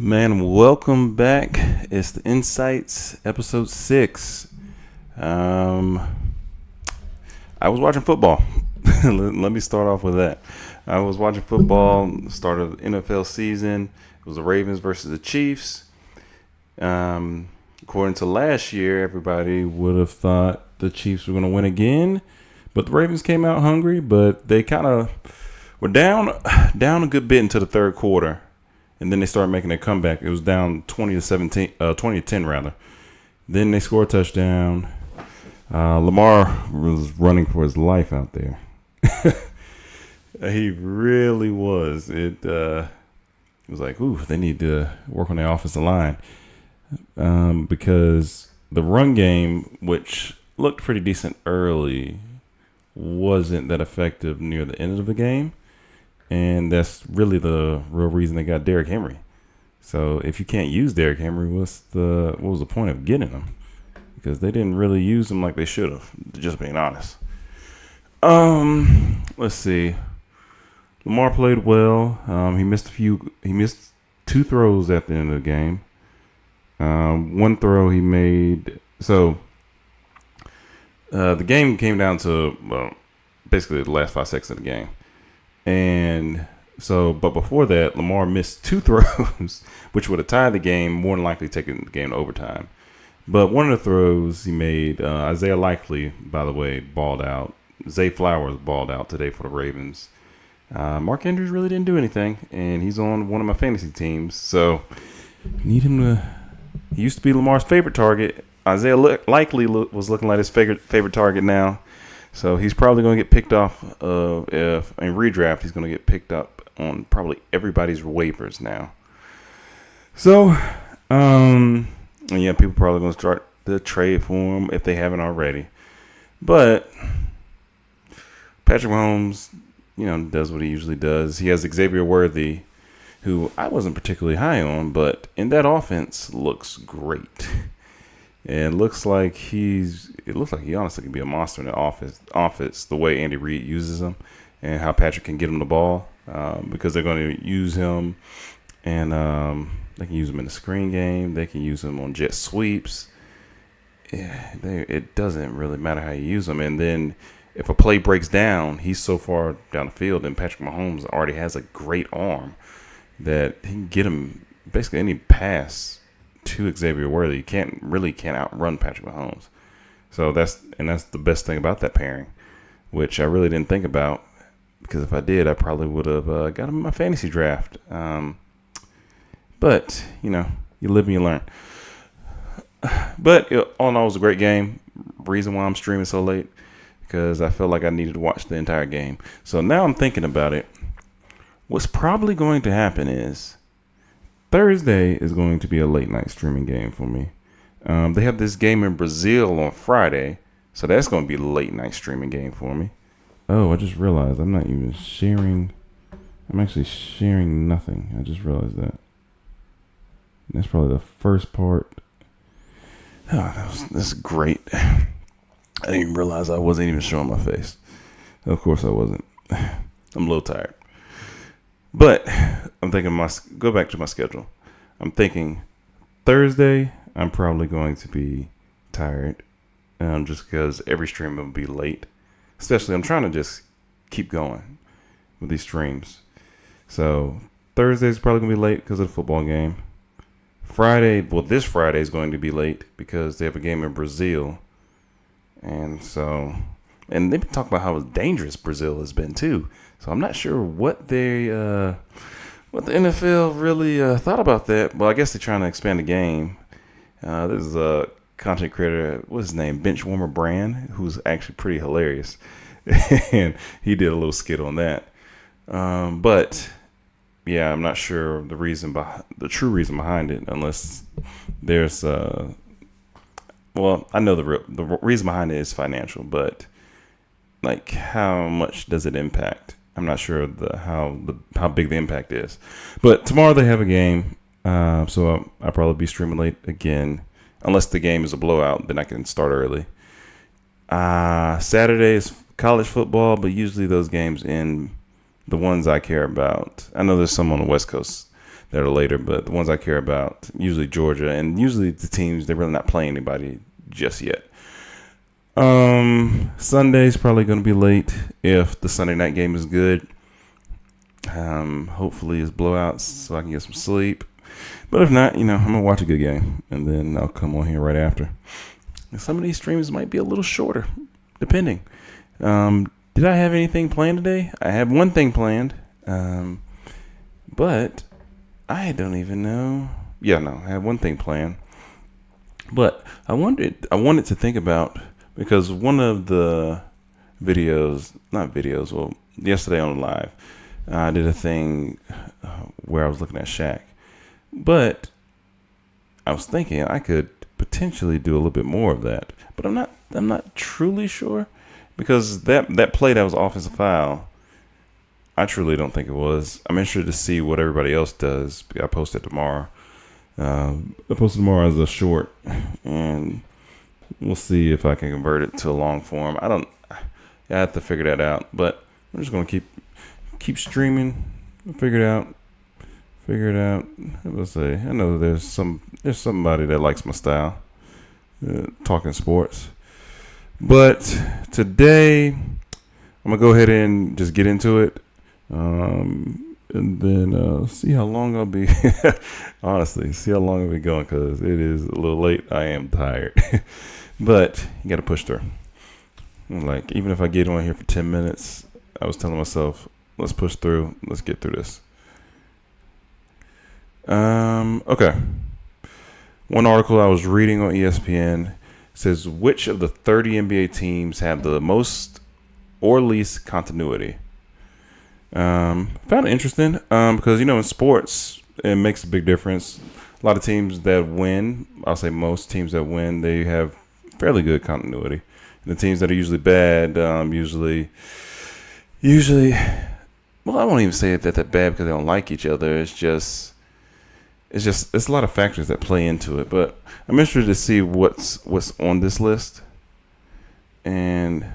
Man, welcome back. It's the Insights, episode 6. I was watching football. Let me start off with that. I was watching football, start of the NFL season. It was the Ravens versus the Chiefs. According to last year, everybody would have thought the Chiefs were going to win again. But the Ravens came out hungry, but they kind of were down a good bit into the third quarter. And then they started making a comeback. It was down 20-10 rather. Then they scored a touchdown. Lamar was running for his life out there. He really was. It was like, ooh, they need to work on their offensive line. Because the run game, which looked pretty decent early, wasn't that effective near the end of the game. And that's really the real reason they got Derrick Henry. So if you can't use Derrick Henry, what was the point of getting him? Because they didn't really use him like they should have, just being honest. Let's see. Lamar played well. He missed 2 throws at the end of the game. One throw he made. So the game came down to basically the last 5 seconds of the game. And so, but before that, Lamar missed 2 throws, which would have tied the game, more than likely taking the game to overtime. But one of the throws he made, Isaiah Likely, by the way, balled out. Zay Flowers balled out today for the Ravens. Mark Andrews really didn't do anything, and he's on one of my fantasy teams. So, need him to. He used to be Lamar's favorite target. Isaiah Likely was looking like his favorite target now. So he's probably going to get picked off if in redraft. He's going to get picked up on probably everybody's waivers now. So, and yeah, people probably going to start the trade for him if they haven't already. But Patrick Mahomes, does what he usually does. He has Xavier Worthy, who I wasn't particularly high on, but in that offense looks great. And it looks like he honestly can be a monster in the office, the way Andy Reid uses him and how Patrick can get him the ball, because they're going to use him, and they can use him in the screen game. They can use him on jet sweeps. Yeah, it doesn't really matter how you use him. And then if a play breaks down, he's so far down the field, and Patrick Mahomes already has a great arm that he can get him basically any pass to Xavier Worthy. You can't outrun Patrick Mahomes. So that's the best thing about that pairing, which I really didn't think about, because if I did, I probably would have got him in my fantasy draft. But you live and you learn. But all in all, it was a great game. Reason why I'm streaming so late, because I felt like I needed to watch the entire game. So now I'm thinking about it. What's probably going to happen is Thursday is going to be a late night streaming game for me. They have this game in Brazil on Friday, so that's going to be a late night streaming game for me. Oh, I just realized I'm not even sharing. I'm actually sharing nothing. I just realized that. That's probably the first part. Oh, that's great. I didn't even realize I wasn't even showing my face. Of course I wasn't. I'm a little tired. But I'm thinking, go back to my schedule. I'm thinking Thursday, I'm probably going to be tired, just because every stream will be late. Especially, I'm trying to just keep going with these streams. So Thursday's probably going to be late because of the football game. This Friday is going to be late because they have a game in Brazil. And they've been talking about how dangerous Brazil has been too. So I'm not sure what the NFL really thought about that. Well, I guess they're trying to expand the game. There's a content creator, what's his name, Benchwarmer Brand, who's actually pretty hilarious, and he did a little skit on that. But yeah, I'm not sure the true reason behind it, unless there's I know the reason behind it is financial, but like how much does it impact? I'm not sure how big the impact is. But tomorrow they have a game, so I'll probably be streaming late again, unless the game is a blowout. Then I can start early. Saturday is college football, but usually those games end the ones I care about. I know there's some on the West Coast that are later, but the ones I care about, usually Georgia, and usually the teams, they're really not playing anybody just yet. Sunday's probably going to be late if the Sunday night game is good. Hopefully it's blowouts so I can get some sleep. But if not, I'm going to watch a good game, and then I'll come on here right after. And some of these streams might be a little shorter, depending. Did I have anything planned today? I have one thing planned, but I don't even know. Yeah, no, I have one thing planned. But I wanted to think about, because one of the yesterday on the live, I did a thing where I was looking at Shaq. But I was thinking I could potentially do a little bit more of that. But I'm not truly sure, because that play that was offensive foul, I truly don't think it was. I'm interested to see what everybody else does. I posted tomorrow. I posted tomorrow as a short, and we'll see if I can convert it to a long form. I have to figure that out, but I'm just gonna keep streaming, figure it out. Let's say I know there's somebody that likes my style, talking sports. But today I'm gonna go ahead and just get into it, and then see how long I'll be. Honestly, see how long I'll be going, because it is a little late. I am tired, but you got to push through. Like, even if I get on here for 10 minutes, I was telling myself, let's push through. Let's get through this. Okay. One article I was reading on ESPN says, which of the 30 NBA teams have the most or least continuity? Found it interesting, because, in sports, it makes a big difference. A lot of teams that win, I'll say most teams that win, they have fairly good continuity. And the teams that are usually bad, usually, well, I won't even say that they're bad because they don't like each other. It's a lot of factors that play into it. But I'm interested to see what's on this list, and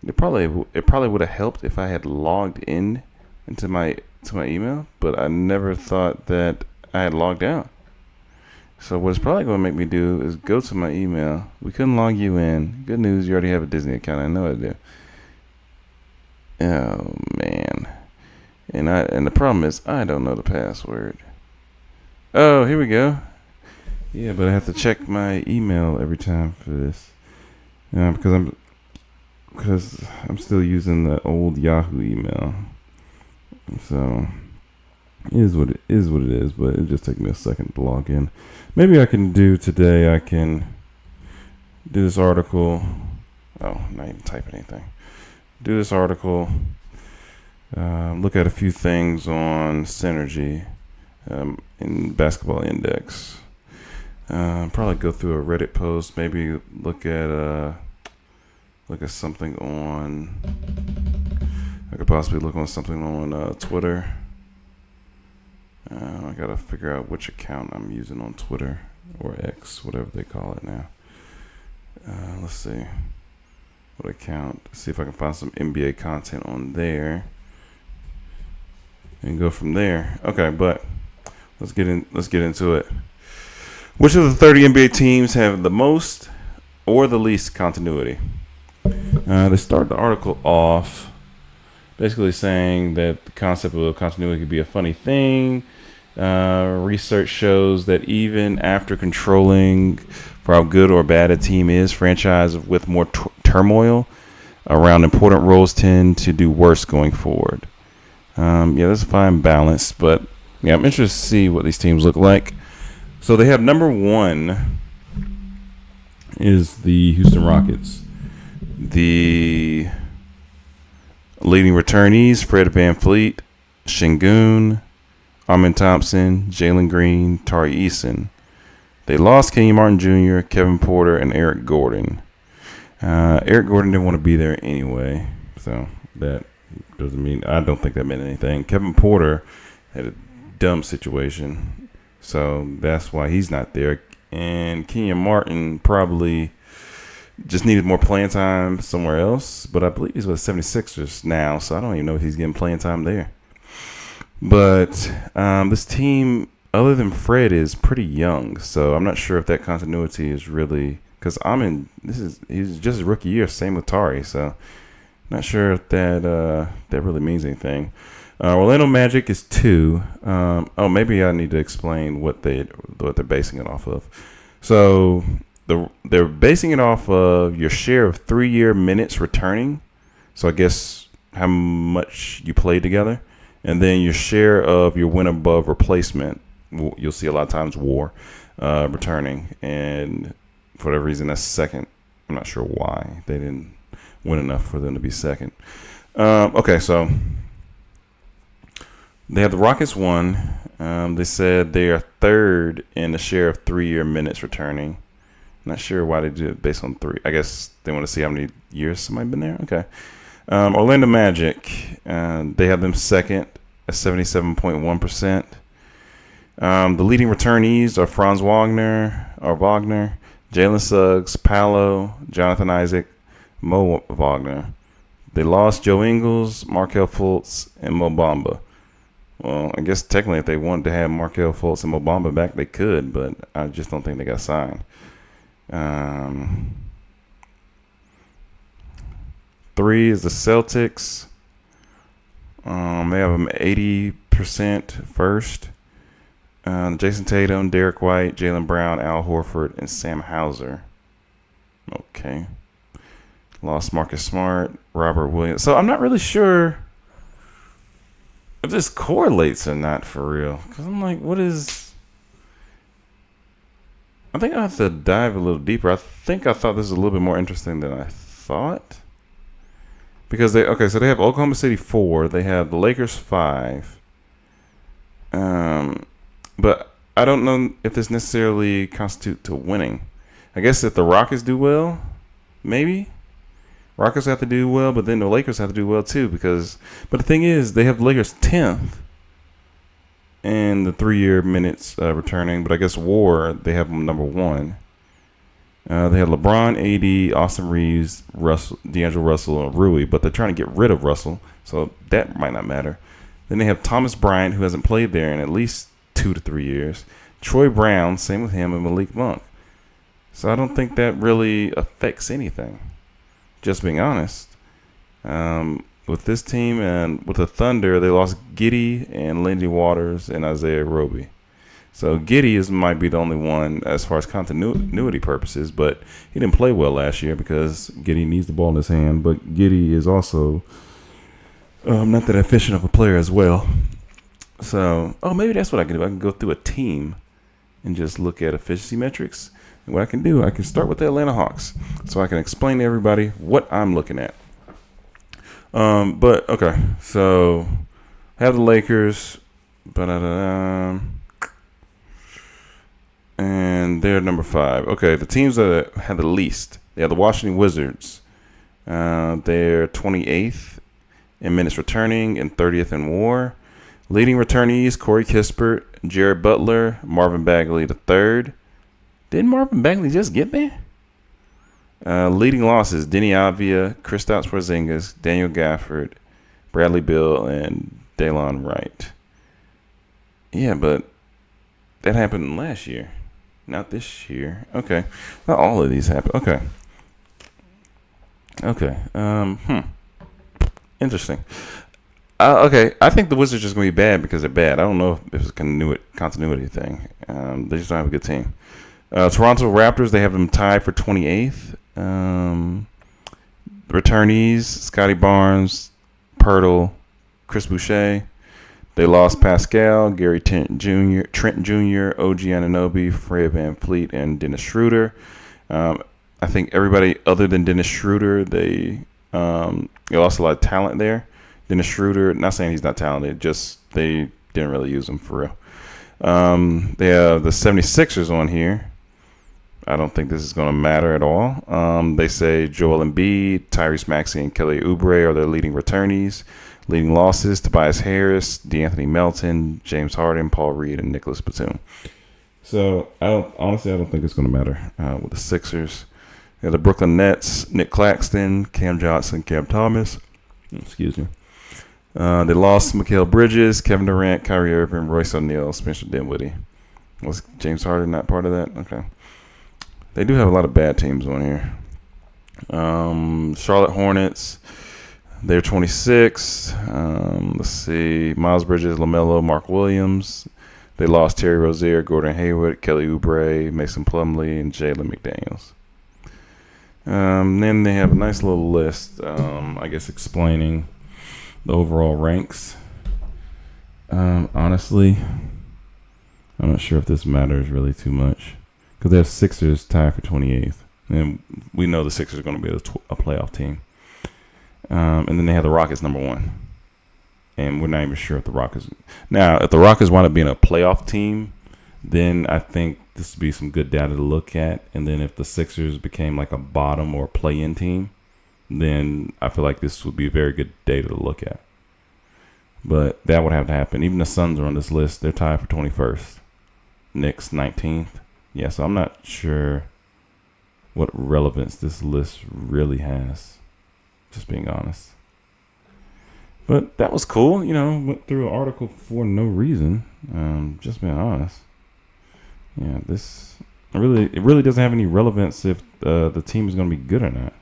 it probably would have helped if I had logged into my email, but I never thought that I had logged out. So what it's probably going to make me do is go to my email. We couldn't log you in. Good news, you already have a Disney account. I know I do. Oh man, and the problem is I don't know the password. Oh, here we go. Yeah, but I have to check my email every time for this, because I'm still using the old Yahoo email. So it is what it is, but it just takes me a second to log in. Maybe I can do today. I can do this article. Oh, not even type anything. Do this article. Look at a few things on Synergy in Basketball Index. Probably go through a Reddit post. Maybe look at something on. I could possibly look on something on Twitter. I gotta figure out which account I'm using on Twitter, or X, whatever they call it now. Let's see what account. See if I can find some NBA content on there, and go from there. Okay, but let's get into it. Which of the 30 NBA teams have the most or the least continuity? They start the article off basically saying that the concept of continuity could be a funny thing. Research shows that even after controlling for how good or bad a team is, franchises with more turmoil around important roles tend to do worse going forward. That's a fine balance, but I'm interested to see what these teams look like. So they have number one is the Houston Rockets. The leading returnees, Fred VanVleet, Şengün, Amen Thompson, Jalen Green, Tari Eason. They lost Kenyon Martin Jr., Kevin Porter, and Eric Gordon. Eric Gordon didn't want to be there anyway, so that doesn't mean, I don't think that meant anything. Kevin Porter had a dumb situation, so that's why he's not there. And Kenyon Martin probably just needed more playing time somewhere else, but I believe he's with the 76ers now, so I don't even know if he's getting playing time there. But this team, other than Fred, is pretty young. So I'm not sure if that continuity is really because he's just his rookie year. Same with Tari. So not sure if that really means anything. Orlando Magic is 2. Maybe I need to explain what they're basing it off of. So they're basing it off of your share of 3-year minutes returning. So I guess how much you played together, and then your share of your win above replacement. You'll see a lot of times WAR returning, and for whatever reason that's second. I'm not sure why they didn't win enough for them to be second. Okay, so they have the Rockets 1. They said they are 3rd in the share of 3-year minutes returning. Not sure why they did it based on 3. I guess they want to see how many years somebody been there. Okay. Orlando Magic, they have them second at 77.1%. The leading returnees are Franz Wagner, Jalen Suggs, Paolo, Jonathan Isaac, Mo Wagner. They lost Joe Ingles, Markelle Fultz, and Mo Bamba. Well, I guess technically if they wanted to have Markelle Fultz and Mo Bamba back, they could, but I just don't think they got signed. 3 is the Celtics. They have them 80% first. Jason Tatum, Derek White, Jaylen Brown, Al Horford, and Sam Hauser. Okay. Lost Marcus Smart, Robert Williams. So I'm not really sure if this correlates or not for real. Because I'm like, what is... I think I have to dive a little deeper. I thought this was a little bit more interesting than I thought. Because so they have Oklahoma City 4. They have the Lakers 5. But I don't know if this necessarily constitutes to winning. I guess if the Rockets do well, maybe. Rockets have to do well, but then the Lakers have to do well too. But the thing is, they have the Lakers 10th in the 3-year minutes returning. But I guess WAR, they have them number 1. They have LeBron, AD, Austin Reeves, D'Angelo Russell, and Rui, but they're trying to get rid of Russell, so that might not matter. Then they have Thomas Bryant, who hasn't played there in at least 2 to 3 years. Troy Brown, same with him, and Malik Monk. So I don't think that really affects anything, just being honest. With this team and with the Thunder, they lost Giddey and Lindy Waters and Isaiah Roby. So Giddey might be the only one as far as continuity purposes, but he didn't play well last year because Giddey needs the ball in his hand. But Giddey is also not that efficient of a player as well. So, maybe that's what I can do. I can go through a team and just look at efficiency metrics. And what I can do, I can start with the Atlanta Hawks so I can explain to everybody what I'm looking at. So I have the Lakers. And they're number 5. Okay, the teams that have the least. They have the Washington Wizards. They're 28th in minutes returning and 30th in WAR. Leading returnees, Corey Kispert, Jared Butler, Marvin Bagley III. Didn't Marvin Bagley just get there? Leading losses, Denny Avdia, Kristaps Porzingis, Daniel Gafford, Bradley Beal, and Delon Wright. Yeah, but that happened last year. Not this year. Okay. Not all of these happened. Okay. Interesting. Okay. I think the Wizards are just going to be bad because they're bad. I don't know if it's a continuity thing. They just don't have a good team. Toronto Raptors, they have them tied for 28th. Returnees, Scotty Barnes, Pirtle, Chris Boucher. They lost Pascal, Gary Trent Jr., OG Anunoby, Fred VanVleet, and Dennis Schroeder. I think everybody other than Dennis Schroeder, they lost a lot of talent there. Dennis Schroeder, not saying he's not talented, just they didn't really use him for real. They have the 76ers on here. I don't think this is going to matter at all. They say Joel Embiid, Tyrese Maxey, and Kelly Oubre are their leading returnees. Leading losses, Tobias Harris, DeAnthony Melton, James Harden, Paul Reed, and Nicholas Batum. So, I don't think it's going to matter with the Sixers. You have the Brooklyn Nets, Nick Claxton, Cam Johnson, Cam Thomas. Excuse me. They lost Mikal Bridges, Kevin Durant, Kyrie Irving, Royce O'Neal, Spencer Dinwiddie. Was James Harden not part of that? Okay. They do have a lot of bad teams on here. Charlotte Hornets, they're 26. Let's see. Miles Bridges, LaMelo, Mark Williams. They lost Terry Rozier, Gordon Hayward, Kelly Oubre, Mason Plumlee, and Jalen McDaniels. Then they have a nice little list, I guess, explaining the overall ranks. Honestly, I'm not sure if this matters really too much because they have Sixers tied for 28th. And we know the Sixers are going to be a playoff team. And then they have the Rockets number 1. And we're not even sure if the Rockets... Now, if the Rockets wind up being a playoff team, then I think this would be some good data to look at. And then if the Sixers became like a bottom or play-in team, then I feel like this would be a very good data to look at. But that would have to happen. Even the Suns are on this list. They're tied for 21st. Knicks 19th. Yeah, so I'm not sure what relevance this list really has, just being honest. But that was cool, went through an article for no reason, just being honest. Yeah, it really doesn't have any relevance if the team is going to be good or not.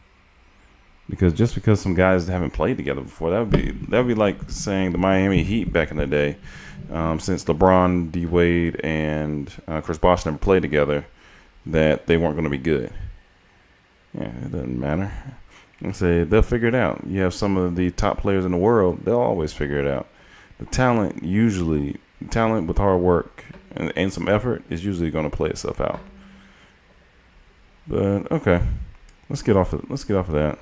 Because some guys haven't played together before, that would be like saying the Miami Heat back in the day, since LeBron, D Wade, and Chris Bosh never played together, that they weren't going to be good. Yeah, it doesn't matter. I say they'll figure it out. You have some of the top players in the world; they'll always figure it out. The talent with hard work and some effort is usually going to play itself out. But okay, let's get off of that.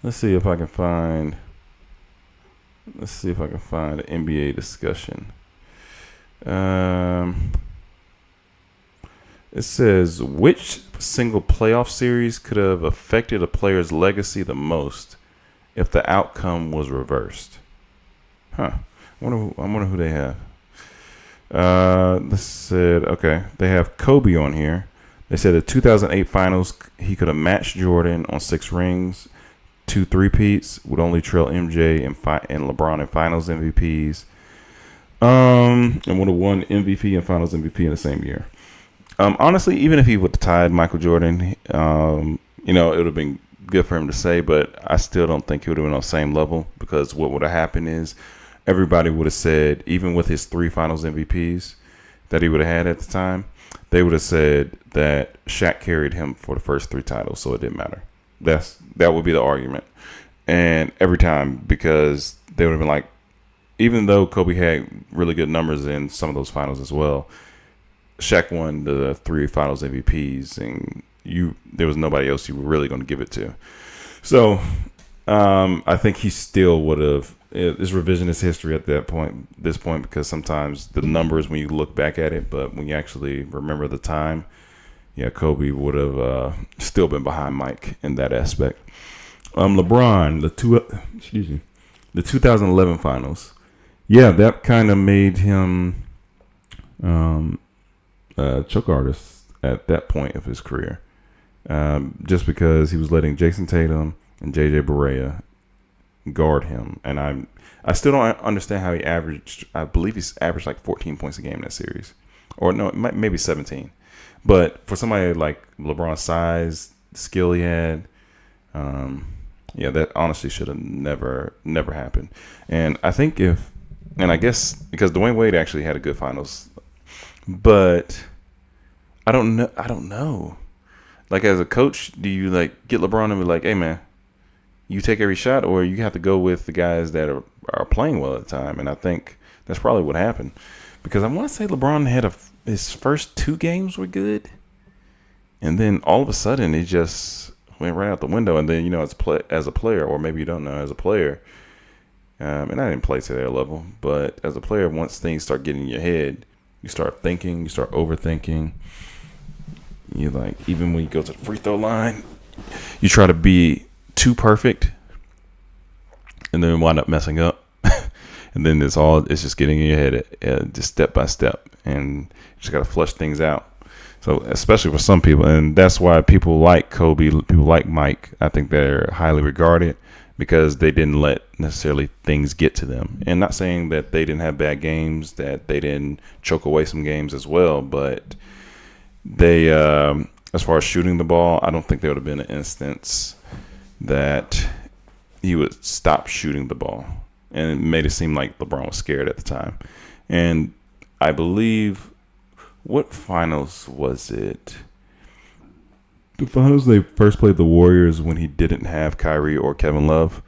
Let's see if I can find an NBA discussion. It says, which single playoff series could have affected a player's legacy the most if the outcome was reversed? I wonder who they have. They have Kobe on here. They said the 2008 finals, he could have matched Jordan on 6 rings, 2 3-peats, would only trail MJ and LeBron in finals MVPs, and would have won MVP and finals MVP in the same year. Honestly, even if he would have tied Michael Jordan, it would have been good for him to say, but I still don't think he would have been on the same level, because what would have happened is everybody would have said, even with his 3 finals MVPs that he would have had at the time, they would have said that Shaq carried him for the first 3 titles, so it didn't matter. That would be the argument. And every time, because they would have been like, even though Kobe had really good numbers in some of those finals as well, Shaq won the 3 finals MVPs, and there was nobody else you were really going to give it to. So I think he still would have. It's revisionist history at this point, because sometimes the numbers, when you look back at it, but when you actually remember the time, yeah, Kobe would have still been behind Mike in that aspect. LeBron, the 2011 finals, yeah, that kind of made him choke artist at that point of his career, just because he was letting Jason Tatum and JJ Barea guard him, and I still don't understand how he averaged. I believe he's averaged like 14 points a game in that series, or no, maybe 17. But for somebody like LeBron's size, skill he had, that honestly should have never happened. And I think I guess because Dwayne Wade actually had a good finals, but I don't know. Like, as a coach, do you like get LeBron and be like, hey man, you take every shot, or you have to go with the guys that are playing well at the time? And I think that's probably what happened, because I want to say LeBron had his first 2 games were good, and then all of a sudden it just went right out the window. And then as a player, or maybe you don't know, as a player, and I didn't play to their level, but as a player, once things start getting in your head, you start thinking, you start overthinking. You like, even when you go to the free throw line, you try to be too perfect, and then wind up messing up. And then it's just getting in your head, just step by step, and you just got to flush things out. So especially for some people, and that's why people like Kobe, people like Mike, I think they're highly regarded. because they didn't let necessarily things get to them. And not saying that they didn't have bad games, that they didn't choke away some games as well, but they, as far as shooting the ball, I don't think there would have been an instance that he would stop shooting the ball. And it made it seem like LeBron was scared at the time. And I believe, what finals was it? The finals they first played the Warriors when he didn't have Kyrie or Kevin Love.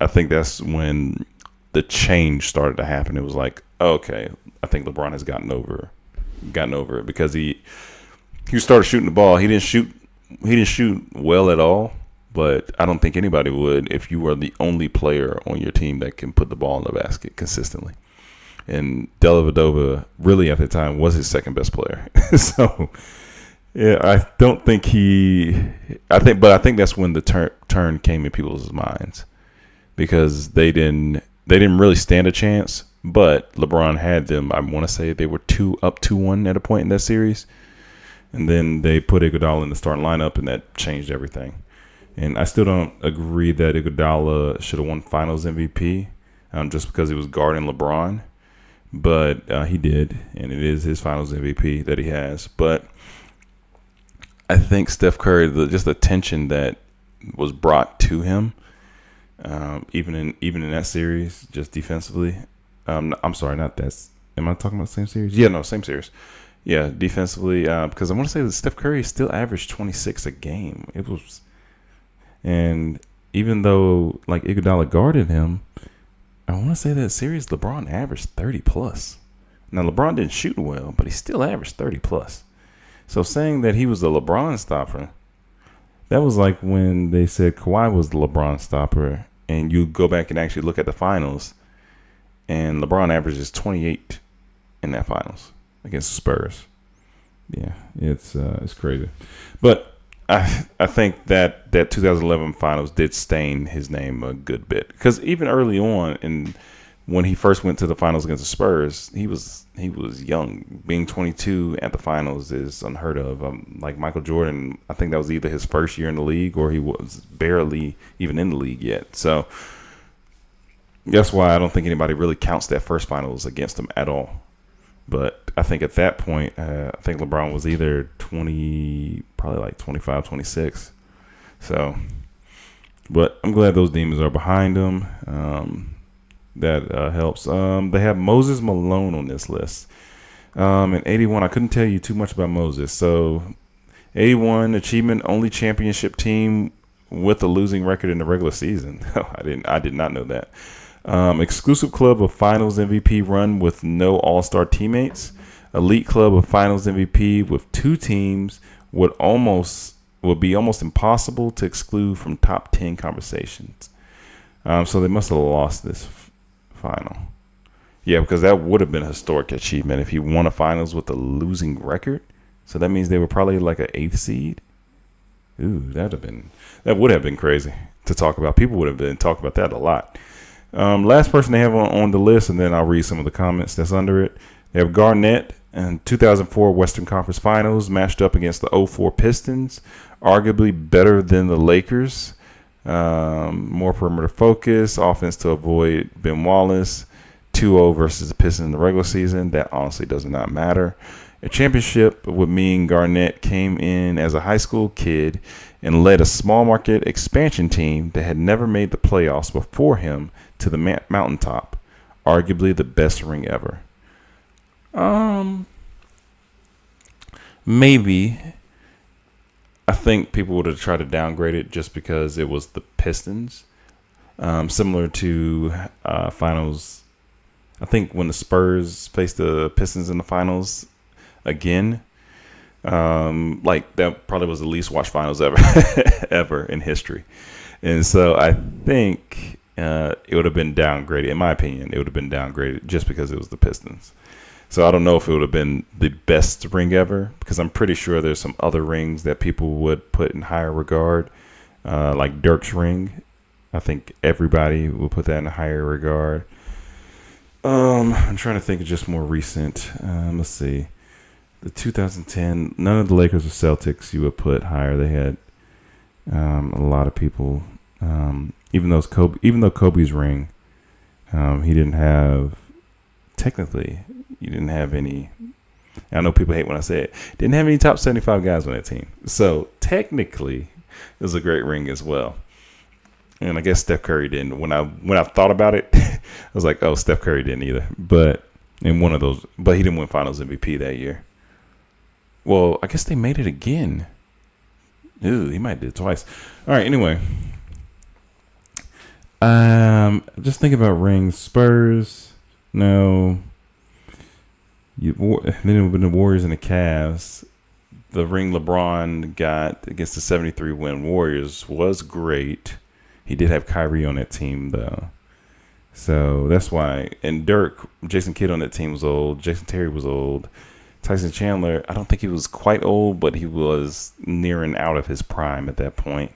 I think that's when the change started to happen. It was like, okay, I think LeBron has gotten over it, because he started shooting the ball. He didn't shoot well at all, but I don't think anybody would if you were the only player on your team that can put the ball in the basket consistently. And Dellavedova really at the time was his second best player. So yeah, I think that's when the turn came in people's minds, because they didn't really stand a chance, but LeBron had them. I want to say they were 2-1 at a point in that series, and then they put Iguodala in the starting lineup, and that changed everything. And I still don't agree that Iguodala should have won Finals MVP just because he was guarding LeBron, but he did, and it is his Finals MVP that he has. But I think Steph Curry, just the tension that was brought to him, even in that series, just defensively. I'm sorry, not that. Am I talking about the same series? Yeah, no, same series. Yeah, defensively, because I want to say that Steph Curry still averaged 26 a game. It was, and even though like Iguodala guarded him, I want to say that series LeBron averaged 30 plus. Now LeBron didn't shoot well, but he still averaged 30 plus. So saying that he was the LeBron stopper, that was like when they said Kawhi was the LeBron stopper, and you go back and actually look at the finals, and LeBron averages 28 in that finals against the Spurs. Yeah, it's crazy. But I think that 2011 finals did stain his name a good bit, because even early on, and when he first went to the finals against the Spurs, he was young. Being 22 at the finals is unheard of. Like Michael Jordan, I think that was either his first year in the league or he was barely even in the league yet. So that's why I don't think anybody really counts that first finals against him at all. But I think at that point, I think LeBron was either 20, probably like 25, 26. So, but I'm glad those demons are behind him. That helps. They have Moses Malone on this list. In 81, I couldn't tell you too much about Moses. So, 81 achievement, only championship team with a losing record in the regular season. I did not know that. Exclusive club of Finals MVP run with no All-Star teammates. Elite club of Finals MVP with two teams would be almost impossible to exclude from top 10 conversations. So they must have lost this final. Yeah, because that would have been a historic achievement if he won a finals with a losing record. So that means they were probably like an 8th seed. Ooh, that would have been crazy to talk about. People would have been talking about that a lot. Last person they have on the list, and then I'll read some of the comments that's under it. They have Garnett in 2004 Western Conference Finals matched up against the 2004 Pistons, arguably better than the Lakers. More perimeter focus, offense to avoid Ben Wallace. 2-0 versus the Pistons in the regular season. That honestly does not matter. A championship would mean Garnett came in as a high school kid and led a small market expansion team that had never made the playoffs before him to the mountaintop. Arguably the best ring ever. Maybe. I think people would have tried to downgrade it just because it was the Pistons. Similar to finals. I think when the Spurs faced the Pistons in the finals again, like that probably was the least watched finals ever in history. And so I think it would have been downgraded. In my opinion, it would have been downgraded just because it was the Pistons. So I don't know if it would have been the best ring ever, because I'm pretty sure there's some other rings that people would put in higher regard, like Dirk's ring. I think everybody will put that in a higher regard. I'm trying to think of just more recent. Let's see. The 2010, none of the Lakers or Celtics you would put higher. They had a lot of people. Even though Kobe's ring, he didn't have. Technically, you didn't have any. I know people hate when I say it. Didn't have any top 75 guys on that team. So technically, it was a great ring as well. And I guess Steph Curry didn't. When I thought about it, I was like, oh, Steph Curry didn't either. But in one of those, but he didn't win Finals MVP that year. Well, I guess they made it again. Ooh, he might do it twice. All right. Anyway, just think about rings. Spurs. No. Then it would have been the Warriors and the Cavs. The ring LeBron got against the 73 win Warriors was great. He did have Kyrie on that team, though. So that's why. And Dirk, Jason Kidd on that team was old. Jason Terry was old. Tyson Chandler, I don't think he was quite old, but he was nearing out of his prime at that point.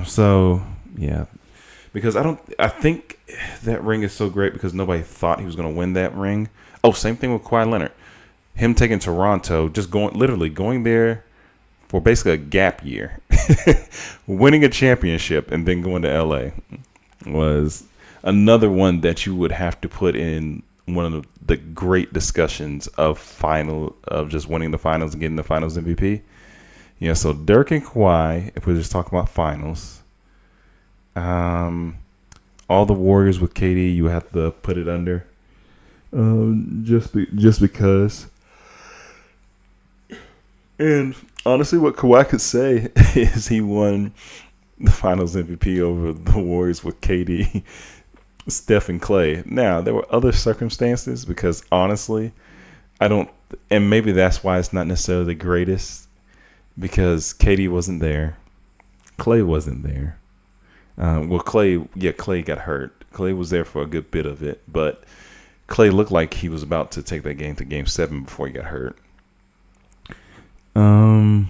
So, yeah. Because I think that ring is so great because nobody thought he was going to win that ring. Oh, same thing with Kawhi Leonard. Him taking Toronto, just going there for basically a gap year, winning a championship and then going to LA was another one that you would have to put in one of the great discussions of just winning the finals and getting the finals MVP. Yeah, so Dirk and Kawhi, if we're just talking about finals, all the Warriors with KD, you have to put it under, just because. And honestly, what Kawhi could say is he won the Finals MVP over the Warriors with KD, Steph, and Clay. Now, there were other circumstances because honestly, and maybe that's why it's not necessarily the greatest because KD wasn't there. Clay wasn't there. Clay got hurt. Clay was there for a good bit of it, but Clay looked like he was about to take that game to Game 7 before he got hurt. And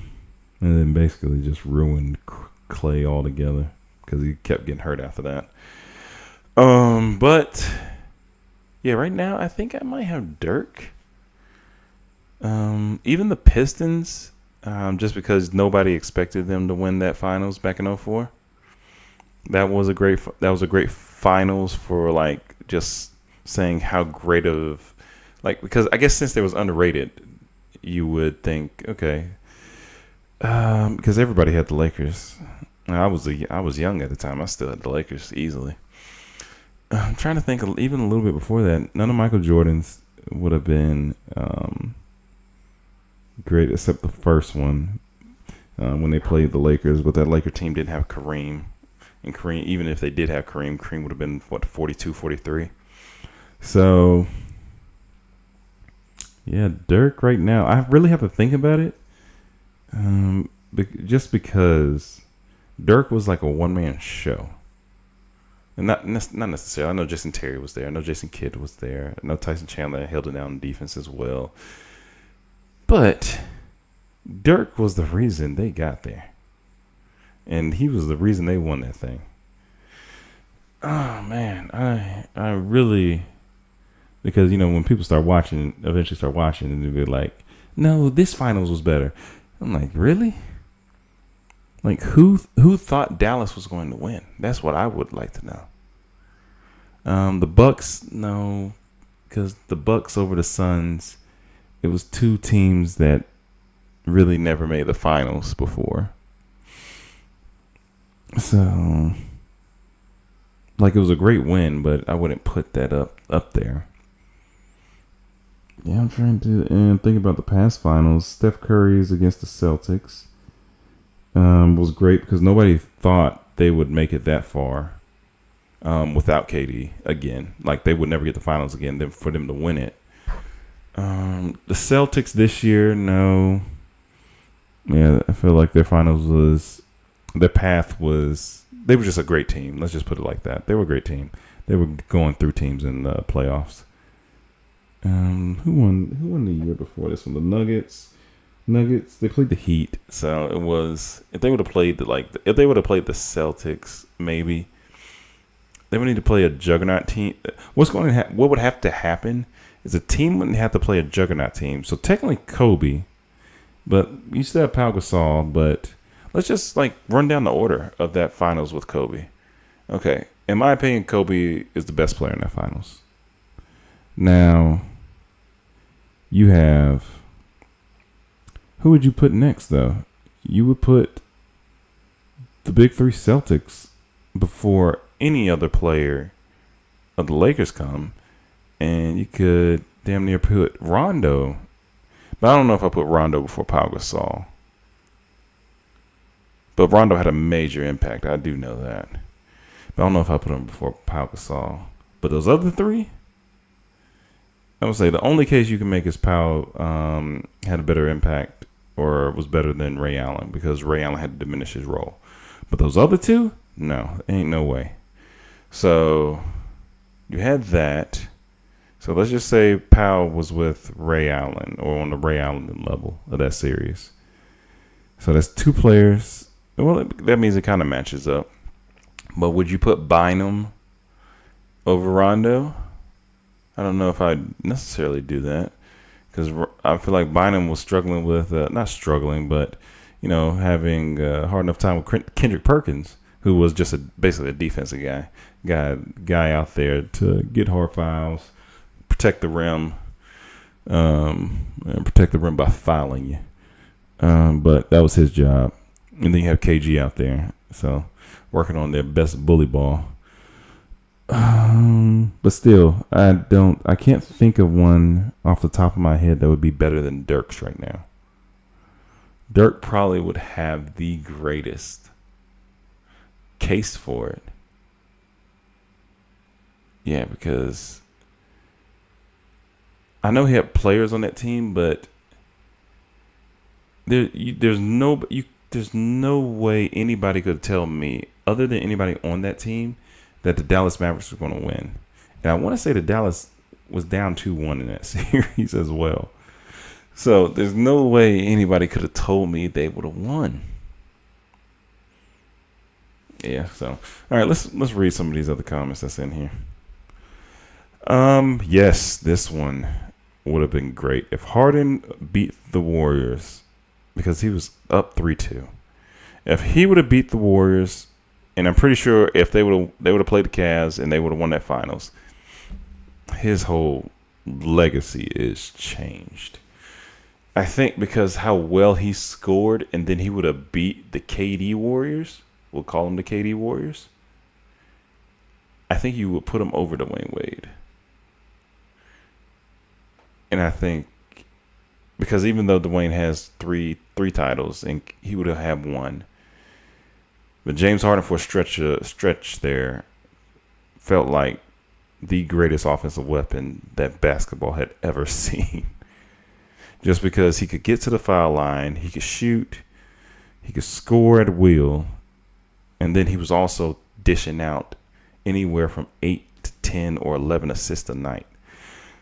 then basically just ruined Clay altogether because he kept getting hurt after that. But yeah, right now I think I might have Dirk. Even the Pistons, just because nobody expected them to win that finals back in 2004. That was a great finals for like just saying how great of because I guess since they was underrated, you would think, okay, because everybody had the Lakers. I was young at the time. I still had the Lakers easily. I'm trying to think even a little bit before that. None of Michael Jordan's would have been great except the first one when they played the Lakers. But that Laker team didn't have Kareem. And Kareem, even if they did have Kareem would have been, 42, 43. So... yeah, Dirk right now. I really have to think about it. Just because Dirk was like a one-man show. And not necessarily. I know Jason Terry was there. I know Jason Kidd was there. I know Tyson Chandler held it down in defense as well. But Dirk was the reason they got there. And he was the reason they won that thing. Oh, man. I really... Because, when people eventually start watching, and they'll be like, no, this finals was better. I'm like, really? Like, who thought Dallas was going to win? That's what I would like to know. The Bucks, no. Because the Bucks over the Suns, it was two teams that really never made the finals before. So, it was a great win, but I wouldn't put that up there. Yeah, I'm trying to think about the past finals. Steph Curry's against the Celtics was great because nobody thought they would make it that far without KD again. Like, they would never get the finals again then for them to win it. The Celtics this year, no. Yeah, I feel like their path was, they were just a great team. Let's just put it like that. They were a great team. They were going through teams in the playoffs. Who won the year before this one? The Nuggets. They played the Heat. So it was, if they would have played the Celtics, maybe they would need to play a juggernaut team. What would have to happen is a team wouldn't have to play a juggernaut team. So technically Kobe, but you still have Pau Gasol. But let's just run down the order of that finals with Kobe. Okay, in my opinion, Kobe is the best player in that finals. Now, you have, who would you put next though? You would put the big three Celtics before any other player of the Lakers come, and you could damn near put Rondo. But I don't know if I put Rondo before Pau Gasol. But Rondo had a major impact. I do know that. But I don't know if I put him before Pau Gasol. But those other three, I would say the only case you can make is Pau had a better impact or was better than Ray Allen because Ray Allen had to diminish his role. But those other two, no, ain't no way. So you had that. So let's just say Pau was with Ray Allen or on the Ray Allen level of that series. So that's two players. Well, that means it kind of matches up. But would you put Bynum over Rondo? I don't know if I'd necessarily do that because I feel like Bynum was struggling with, not struggling, but, you know, having a hard enough time with Kendrick Perkins, who was just basically a defensive guy out there to get hard fouls, protect the rim, and protect the rim by fouling you. But that was his job. And then you have KG out there, so working on their best bully ball. But still, I can't think of one off the top of my head that would be better than Dirk's right now. Dirk probably would have the greatest case for it. Yeah, because I know he had players on that team, but there's no way anybody could tell me, other than anybody on that team, that the Dallas Mavericks were going to win. And I want to say that Dallas was down 2-1 in that series as well. So there's no way anybody could have told me they would have won. Yeah, so all right, let's read some of these other comments that's in here. Yes, this one would have been great if Harden beat the Warriors because he was up 3-2. If he would have beat the Warriors, and I'm pretty sure if they would have played the Cavs and they would have won that finals, his whole legacy is changed. I think because how well he scored, and then he would have beat the KD Warriors. We'll call them the KD Warriors. I think you would put him over Dwayne Wade. And I think because even though Dwayne has three titles and he would have had one, but James Harden for a stretch there felt like the greatest offensive weapon that basketball had ever seen. Just because he could get to the foul line, he could shoot, he could score at will, and then he was also dishing out anywhere from 8 to 10 or 11 assists a night.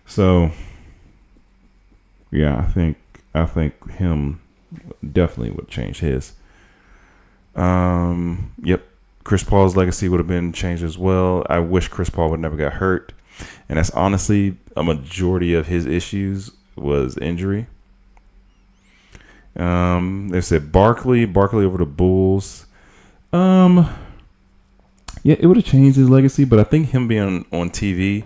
So, yeah, I think him definitely would change his. Yep. Chris Paul's legacy would have been changed as well. I wish Chris Paul would never got hurt. And that's honestly a majority of his issues was injury. They said Barkley over the Bulls. Yeah, it would have changed his legacy, but I think him being on TV,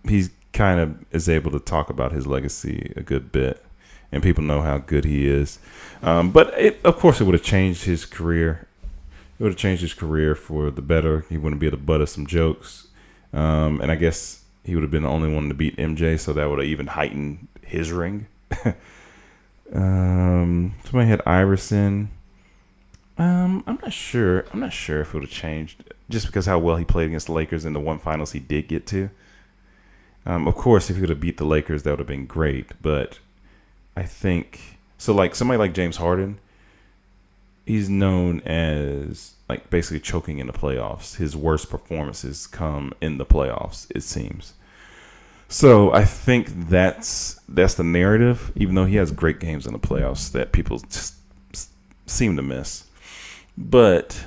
he's kind of is able to talk about his legacy a good bit, and people know how good he is. But of course, it would have changed his career. It would have changed his career for the better. He wouldn't be at the butt of some jokes, and I guess he would have been the only one to beat MJ, so that would have even heightened his ring. Somebody had Iverson. I'm not sure. I'm not sure if it would have changed just because how well he played against the Lakers in the one finals he did get to. Of course, if he would have beat the Lakers, that would have been great. But I think so. Like somebody like James Harden, he's known as like basically choking in the playoffs. His worst performances come in the playoffs, it seems. So I think that's the narrative. Even though he has great games in the playoffs that people just seem to miss. But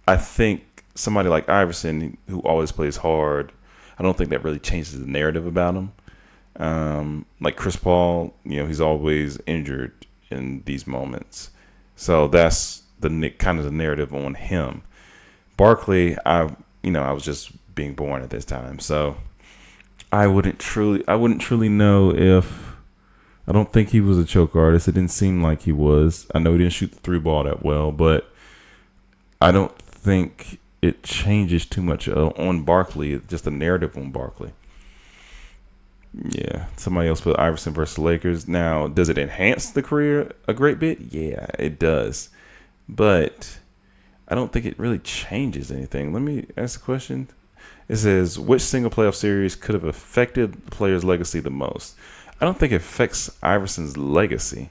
I think somebody like Iverson, who always plays hard, I don't think that really changes the narrative about him. Like Chris Paul, he's always injured in these moments. So that's the kind of the narrative on him. Barkley, I was just being born at this time, so I wouldn't truly know if. I don't think he was a choke artist. It didn't seem like he was. I know he didn't shoot the three ball that well, but I don't think it changes too much on Barkley. It's just a narrative on Barkley. Yeah, somebody else put Iverson versus Lakers. Now, does it enhance the career a great bit? Yeah, it does. But I don't think it really changes anything. Let me ask a question. It says, which single playoff series could have affected the player's legacy the most? I don't think it affects Iverson's legacy.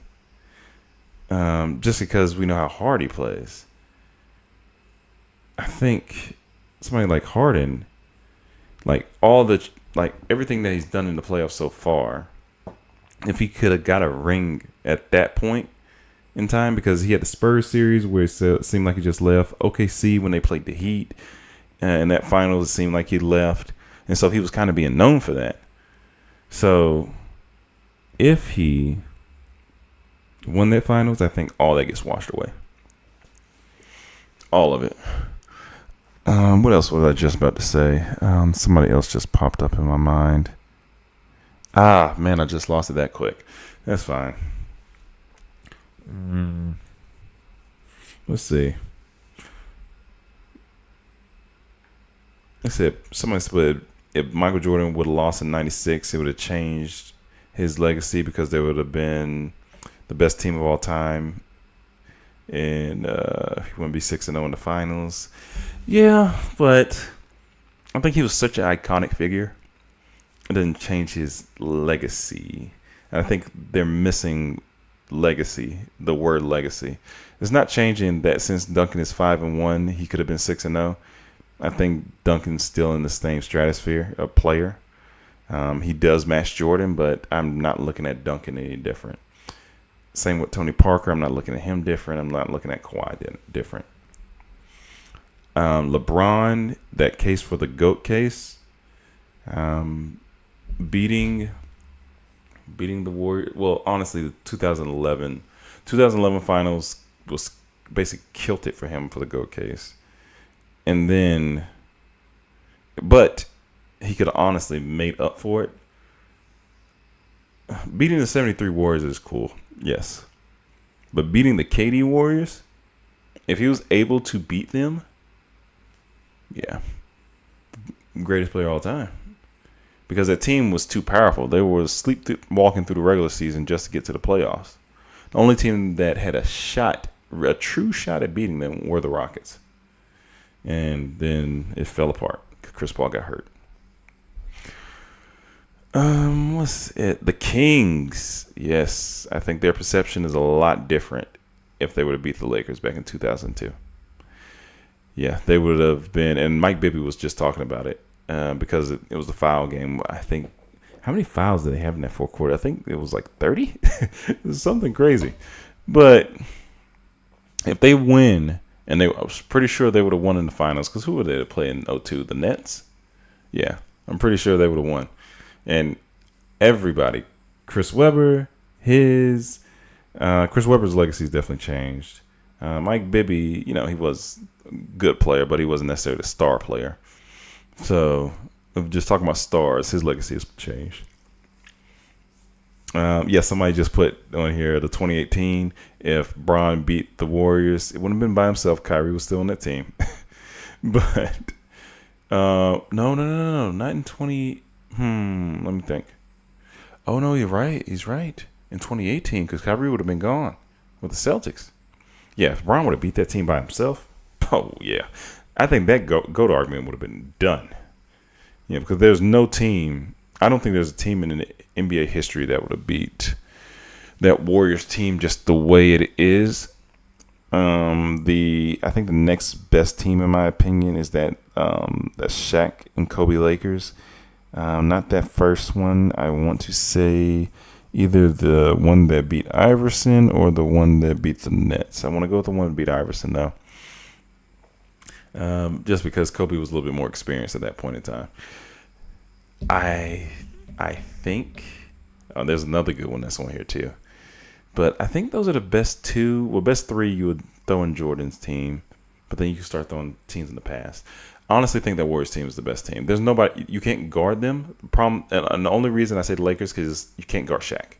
Just because we know how hard he plays. I think somebody like Harden, like everything that he's done in the playoffs so far, if he could have got a ring at that point in time, because he had the Spurs series where it seemed like he just left. OKC when they played the Heat, and that finals it seemed like he left, and so he was kind of being known for that. So if he won that finals, I think all that gets washed away. All of it. What else was I just about to say? Somebody else just popped up in my mind. Man, I just lost it that quick. That's fine. Let's see. I said somebody said if Michael Jordan would have lost in '96, it would have changed his legacy because there would have been the best team of all time, and he wouldn't be 6-0 in the finals. Yeah, but I think he was such an iconic figure. It doesn't change his legacy. And I think they're missing legacy, the word legacy. It's not changing that since Duncan is 5-1, he could have been 6-0. I think Duncan's still in the same stratosphere of player. He does match Jordan, but I'm not looking at Duncan any different. Same with Tony Parker. I'm not looking at him different. I'm not looking at Kawhi different. LeBron, that case for the GOAT case, beating the Warriors. Well, honestly, the 2011 finals was basically killed it for him for the GOAT case. And then, but he could have honestly made up for it. Beating the 73 Warriors is cool, yes. But beating the KD Warriors, if he was able to beat them, yeah, greatest player of all time. Because that team was too powerful. They were walking through the regular season just to get to the playoffs. The only team that had a true shot at beating them were the Rockets. And then it fell apart. Chris Paul got hurt. What's it? The Kings. Yes, I think their perception is a lot different if they would have beat the Lakers back in 2002. Yeah, they would have been. And Mike Bibby was just talking about it because it was the foul game. I think, how many fouls did they have in that fourth quarter? I think it was like 30. It was something crazy. But if they win, and I was pretty sure they would have won in the finals, because who would they play in 2002? The Nets? Yeah, I'm pretty sure they would have won. And everybody, Chris Webber, Chris Webber's legacy has definitely changed. Mike Bibby, he was a good player, but he wasn't necessarily a star player. So, just talking about stars, his legacy has changed. Somebody just put on here the 2018. If Bron beat the Warriors, it wouldn't have been by himself. Kyrie was still on that team. But no, not in 20. Let me think. Oh no, you're right. He's right. In 2018, because Kyrie would have been gone with the Celtics. Yeah, if Bron would have beat that team by himself, oh yeah, I think that GOAT argument would have been done. Yeah, because there's no team. I don't think there's a team in NBA history that would have beat that Warriors team just the way it is. I think the next best team, in my opinion, is that Shaq and Kobe Lakers. Not that first one. I want to say either the one that beat Iverson or the one that beat the Nets. I want to go with the one that beat Iverson, though. Just because Kobe was a little bit more experienced at that point in time. I think there's another good one that's on here too. But I think those are the best two. Well, best three you would throw in Jordan's team. but then you can start throwing teams in the past. I honestly think that Warriors team is the best team. There's nobody, you can't guard them. The problem, and the only reason I say the Lakers because you can't guard Shaq.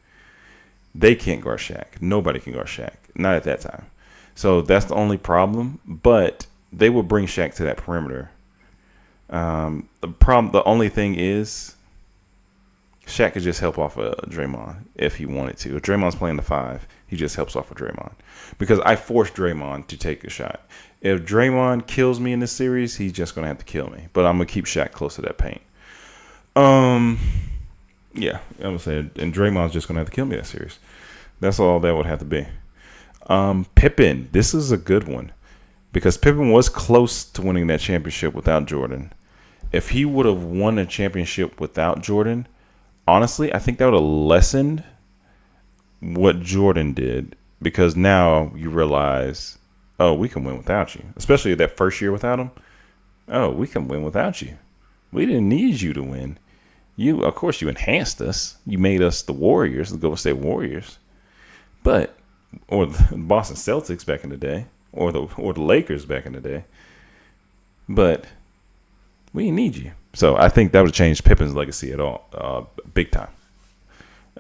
They can't guard Shaq. Nobody can guard Shaq. Not at that time. So that's the only problem. But they will bring Shaq to that perimeter. The only thing is, Shaq could just help off of Draymond if he wanted to. If Draymond's playing the 5, he just helps off of Draymond. Because I forced Draymond to take a shot. If Draymond kills me in this series, he's just going to have to kill me. But I'm going to keep Shaq close to that paint. Yeah, I would say, and Draymond's just going to have to kill me that series. That's all that would have to be. Pippen, this is a good one. Because Pippen was close to winning that championship without Jordan. If he would have won a championship without Jordan, honestly, I think that would have lessened what Jordan did. Because now you realize, oh, we can win without you. Especially that first year without him. Oh, we can win without you. We didn't need you to win. You, of course, you enhanced us. You made us the Warriors, the Golden State Warriors. But, or the Boston Celtics back in the day. Or the Lakers back in the day. But we didn't need you. So I think that would change Pippen's legacy at all. Big time.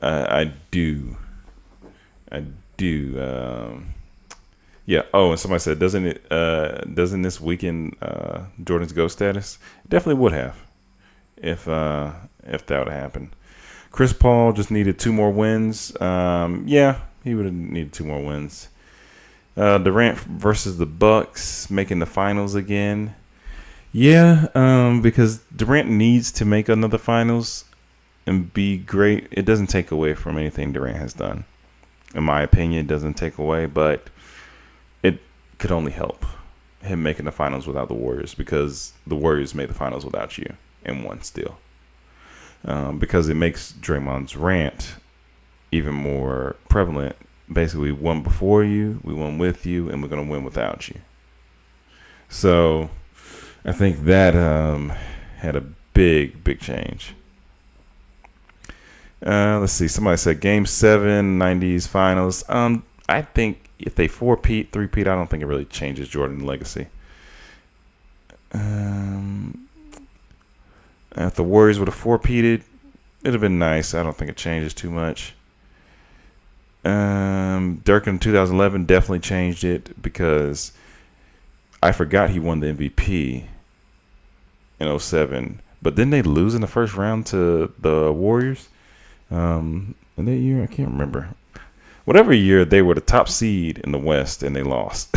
I do. Yeah. Oh, and somebody said, doesn't this weaken Jordan's GOAT status? It definitely would have, if that would have happened. Chris Paul just needed 2 more wins. Yeah, he would have needed 2 more wins. Durant versus the Bucks making the finals again. Yeah, because Durant needs to make another finals and be great. It doesn't take away from anything Durant has done. In my opinion, it doesn't take away, but it could only help him making the finals without the Warriors, because the Warriors made the finals without you and won still. Because it makes Draymond's rant even more prevalent. Basically, we won before you, we won with you, and we're going to win without you. So I think that had a big change. Let's see. Somebody said Game 7, 90s finals. I think if they 3-peat, I don't think it really changes Jordan's legacy. If the Warriors would have 4-peated, it'd have been nice. I don't think it changes too much. Dirk in 2011 definitely changed it, because I forgot he won the MVP in 2007. But didn't they lose in the first round to the Warriors? In that year, I can't remember. Whatever year, they were the top seed in the West and they lost.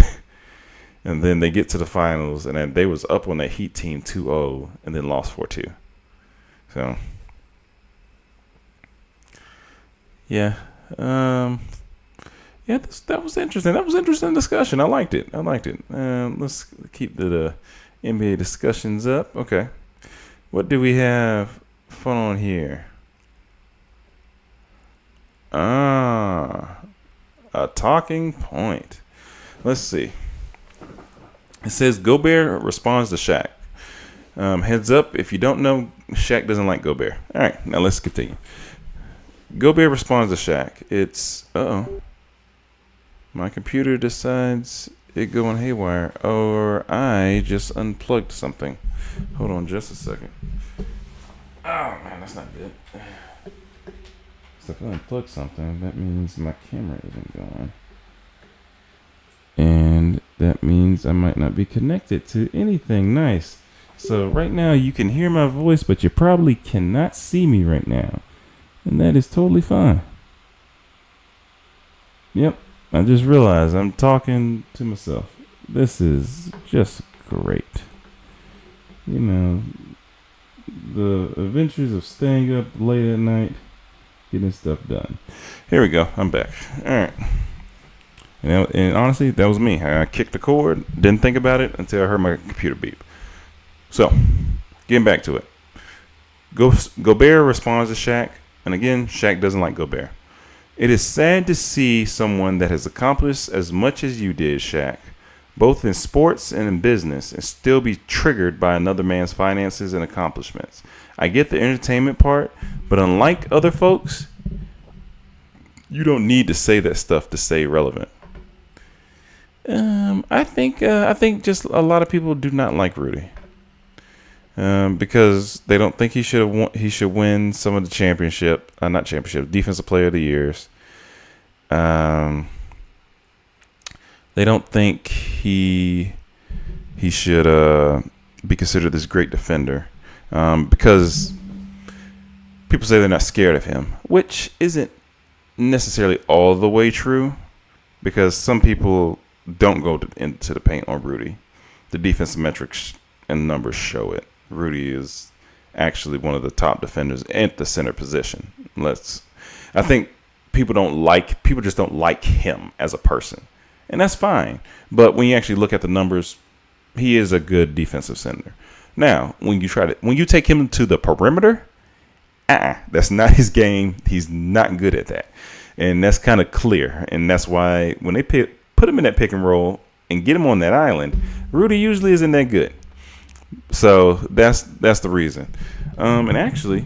And then they get to the finals, and then they was up on that Heat team 2-0 and then lost 4-2. So, yeah. Yeah, that was interesting. That was an interesting discussion. I liked it. Let's keep the NBA discussions up. Okay. What do we have fun on here? A talking point. Let's see. It says Gobert responds to Shaq. Heads up, if you don't know, Shaq doesn't like Gobert. All right, now let's continue. Gobert responds to Shaq. It's, my computer decides it going haywire, or I just unplugged something. Hold on just a second. Oh, man, that's not good. So if I unplug something, that means my camera isn't going. And that means I might not be connected to anything nice. So right now you can hear my voice, but you probably cannot see me right now. And that is totally fine. Yep, I just realized I'm talking to myself. This is just great. You know, the adventures of staying up late at night, getting stuff done. Here we go. I'm back. All right. And honestly, that was me. I kicked the cord, didn't think about it until I heard my computer beep. So, getting back to it. Gobert responds to Shaq. And again, Shaq doesn't like Gobert. It is sad to see someone that has accomplished as much as you did, Shaq, both in sports and in business, and still be triggered by another man's finances and accomplishments. I get the entertainment part, but unlike other folks, you don't need to say that stuff to stay relevant. I think just a lot of people do not like Rudy. Because they don't think he should win some of the defensive player of the years. They don't think he should be considered this great defender, because people say they're not scared of him, which isn't necessarily all the way true, because some people don't go into the paint on Rudy. The defensive metrics and numbers show it. Rudy is actually one of the top defenders at the center position. I think people just don't like him as a person, and that's fine. But when you actually look at the numbers, he is a good defensive center. Now, when you take him to the perimeter, that's not his game. He's not good at that, and that's kind of clear. And that's why when they put him in that pick and roll and get him on that island, Rudy usually isn't that good. So that's the reason. And actually,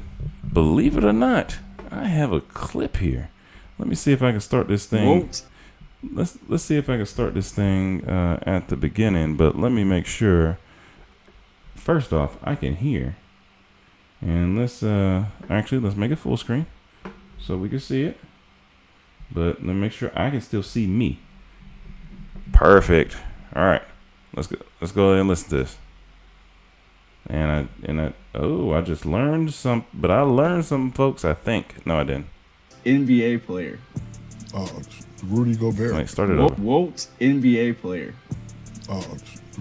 believe it or not, I have a clip here. Let me see if I can start this thing. Let's see if I can start this thing at the beginning. But let me make sure. First off, I can hear. And let's make it full screen so we can see it. But let me make sure I can still see me. Perfect. All right, let's go ahead and listen to this. And I just learned some, but I learned some, folks. I think no, I didn't. NBA player. Rudy Gobert. Wait, start it over. Walt NBA player.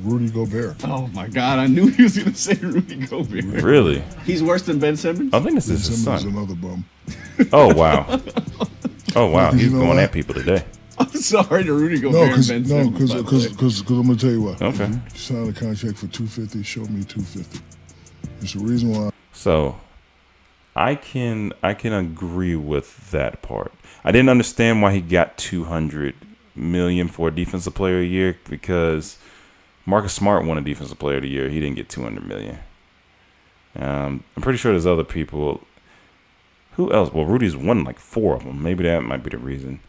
Rudy Gobert. Oh my God! I knew he was gonna say Rudy Gobert. Really? He's worse than Ben Simmons. I think this is his son. Another bum. Oh wow! Oh wow! He's going at people today. I'm sorry to Rudy Gobert and Ben Simmons. No, because I'm gonna tell you what. Okay. You signed a contract for $250. Show me $250. It's the reason why. So, I can agree with that part. I didn't understand why he got $200 million for a defensive player a year, because Marcus Smart won a defensive player of the year. He didn't get $200 million. I'm pretty sure there's other people. Who else? Well, Rudy's won like 4 of them. Maybe that might be the reason.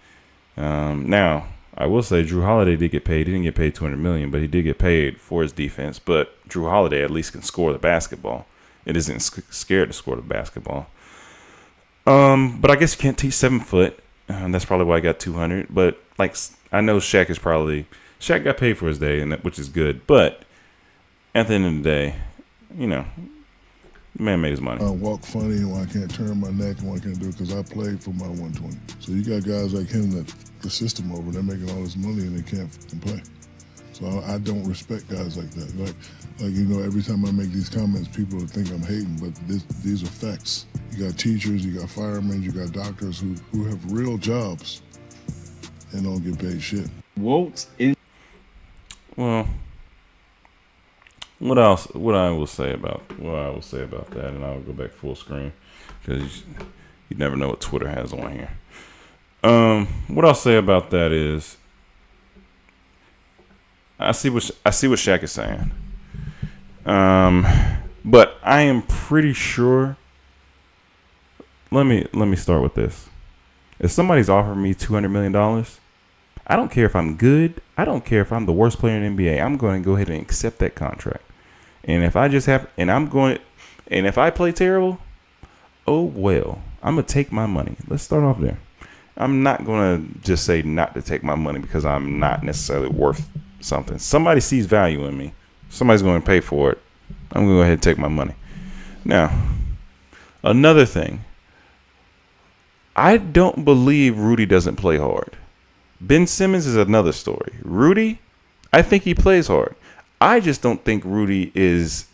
Now, I will say Drew Holiday did get paid. He didn't get paid $200 million, but he did get paid for his defense. But Drew Holiday at least can score the basketball. It isn't scared to score the basketball. But I guess you can't teach 7 foot. That's probably why I got 200. But like, I know Shaq got paid for his day, which is good. But at the end of the day, the man made his money. I walk funny and I can't turn my neck and I can't do it because I played for my 120. So you got guys like him that the system over, they're making all this money and they can't play. So I don't respect guys like that. Like every time I make these comments, people think I'm hating, but these are facts. You got teachers, you got firemen, you got doctors who have real jobs and don't get paid shit. Well, what else? What I will say about that, and I'll go back full screen because you never know what Twitter has on here. What I'll say about that is, I see what Shaq is saying. But I am pretty sure. Let me start with this. If somebody's offering me $200 million, I don't care if I'm good. I don't care if I'm the worst player in the NBA. I'm going to go ahead and accept that contract. And if if I play terrible, oh well, I'm going to take my money. Let's start off there. I'm not going to just say not to take my money because I'm not necessarily worth something. Somebody sees value in me. Somebody's going to pay for it. I'm going to go ahead and take my money. Now, another thing. I don't believe Rudy doesn't play hard. Ben Simmons is another story. Rudy, I think he plays hard. I just don't think Rudy is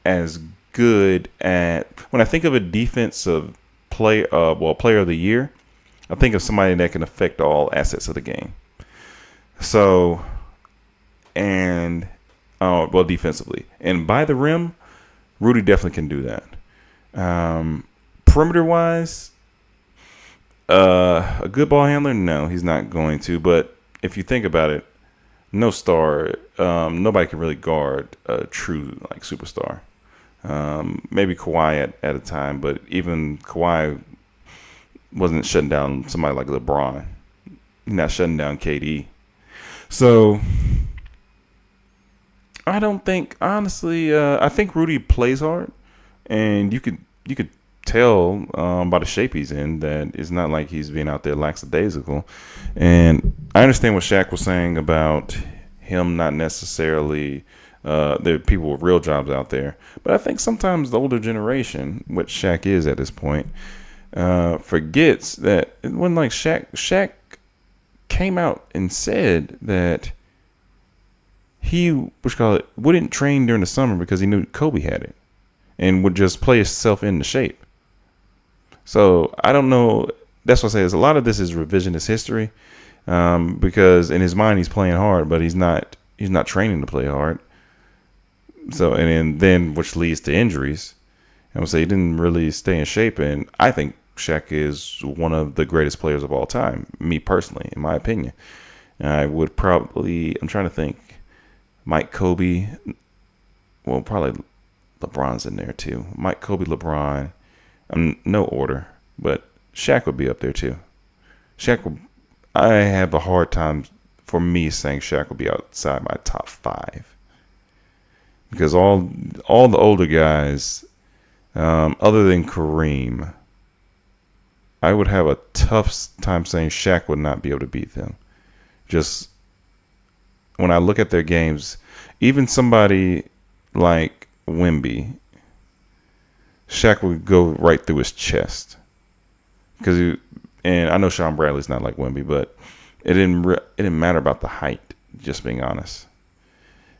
as good at. When I think of a defensive player of the year, I think of somebody that can affect all assets of the game. So, defensively. And by the rim, Rudy definitely can do that. Perimeter-wise, a good ball handler? No, he's not going to. But if you think about it, no star, nobody can really guard a true superstar. Maybe Kawhi at a time, but even Kawhi wasn't shutting down somebody like LeBron. He's not shutting down KD. So I don't think, honestly, I think Rudy plays hard, and you could tell by the shape he's in that it's not like he's being out there lackadaisical. And I understand what Shaq was saying about him not necessarily. There are people with real jobs out there, but I think sometimes the older generation, which Shaq is at this point, forgets that when like Shaq came out and said that he wouldn't train during the summer because he knew Kobe had it and would just play himself into shape. So I don't know. That's what I say. Is a lot of this is revisionist history, because in his mind he's playing hard, but he's not training to play hard. So and then which leads to injuries. I would say he didn't really stay in shape, and I think Shaq is one of the greatest players of all time. Me personally, in my opinion, I would probably. I'm trying to think. Mike, Kobe. Well, probably LeBron's in there too. Mike, Kobe, LeBron. No order, but Shaq would be up there too. I have a hard time for me saying Shaq would be outside my top 5 because all the older guys, other than Kareem, I would have a tough time saying Shaq would not be able to beat them. Just when I look at their games, even somebody like Wemby, Shaq would go right through his chest. And I know Sean Bradley's not like Wemby, but it didn't matter about the height, just being honest.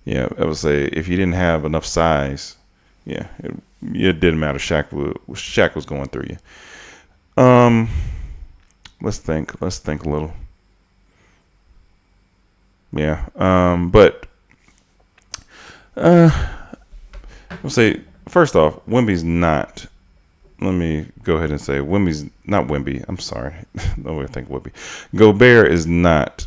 Yeah, I would say if you didn't have enough size, yeah, it didn't matter. Shaq was going through you. Let's think a little. Yeah. But we'll say first off, Wemby's not. Let me go ahead and say Wemby's not Wemby. I'm sorry. No way to think Wemby. Gobert is not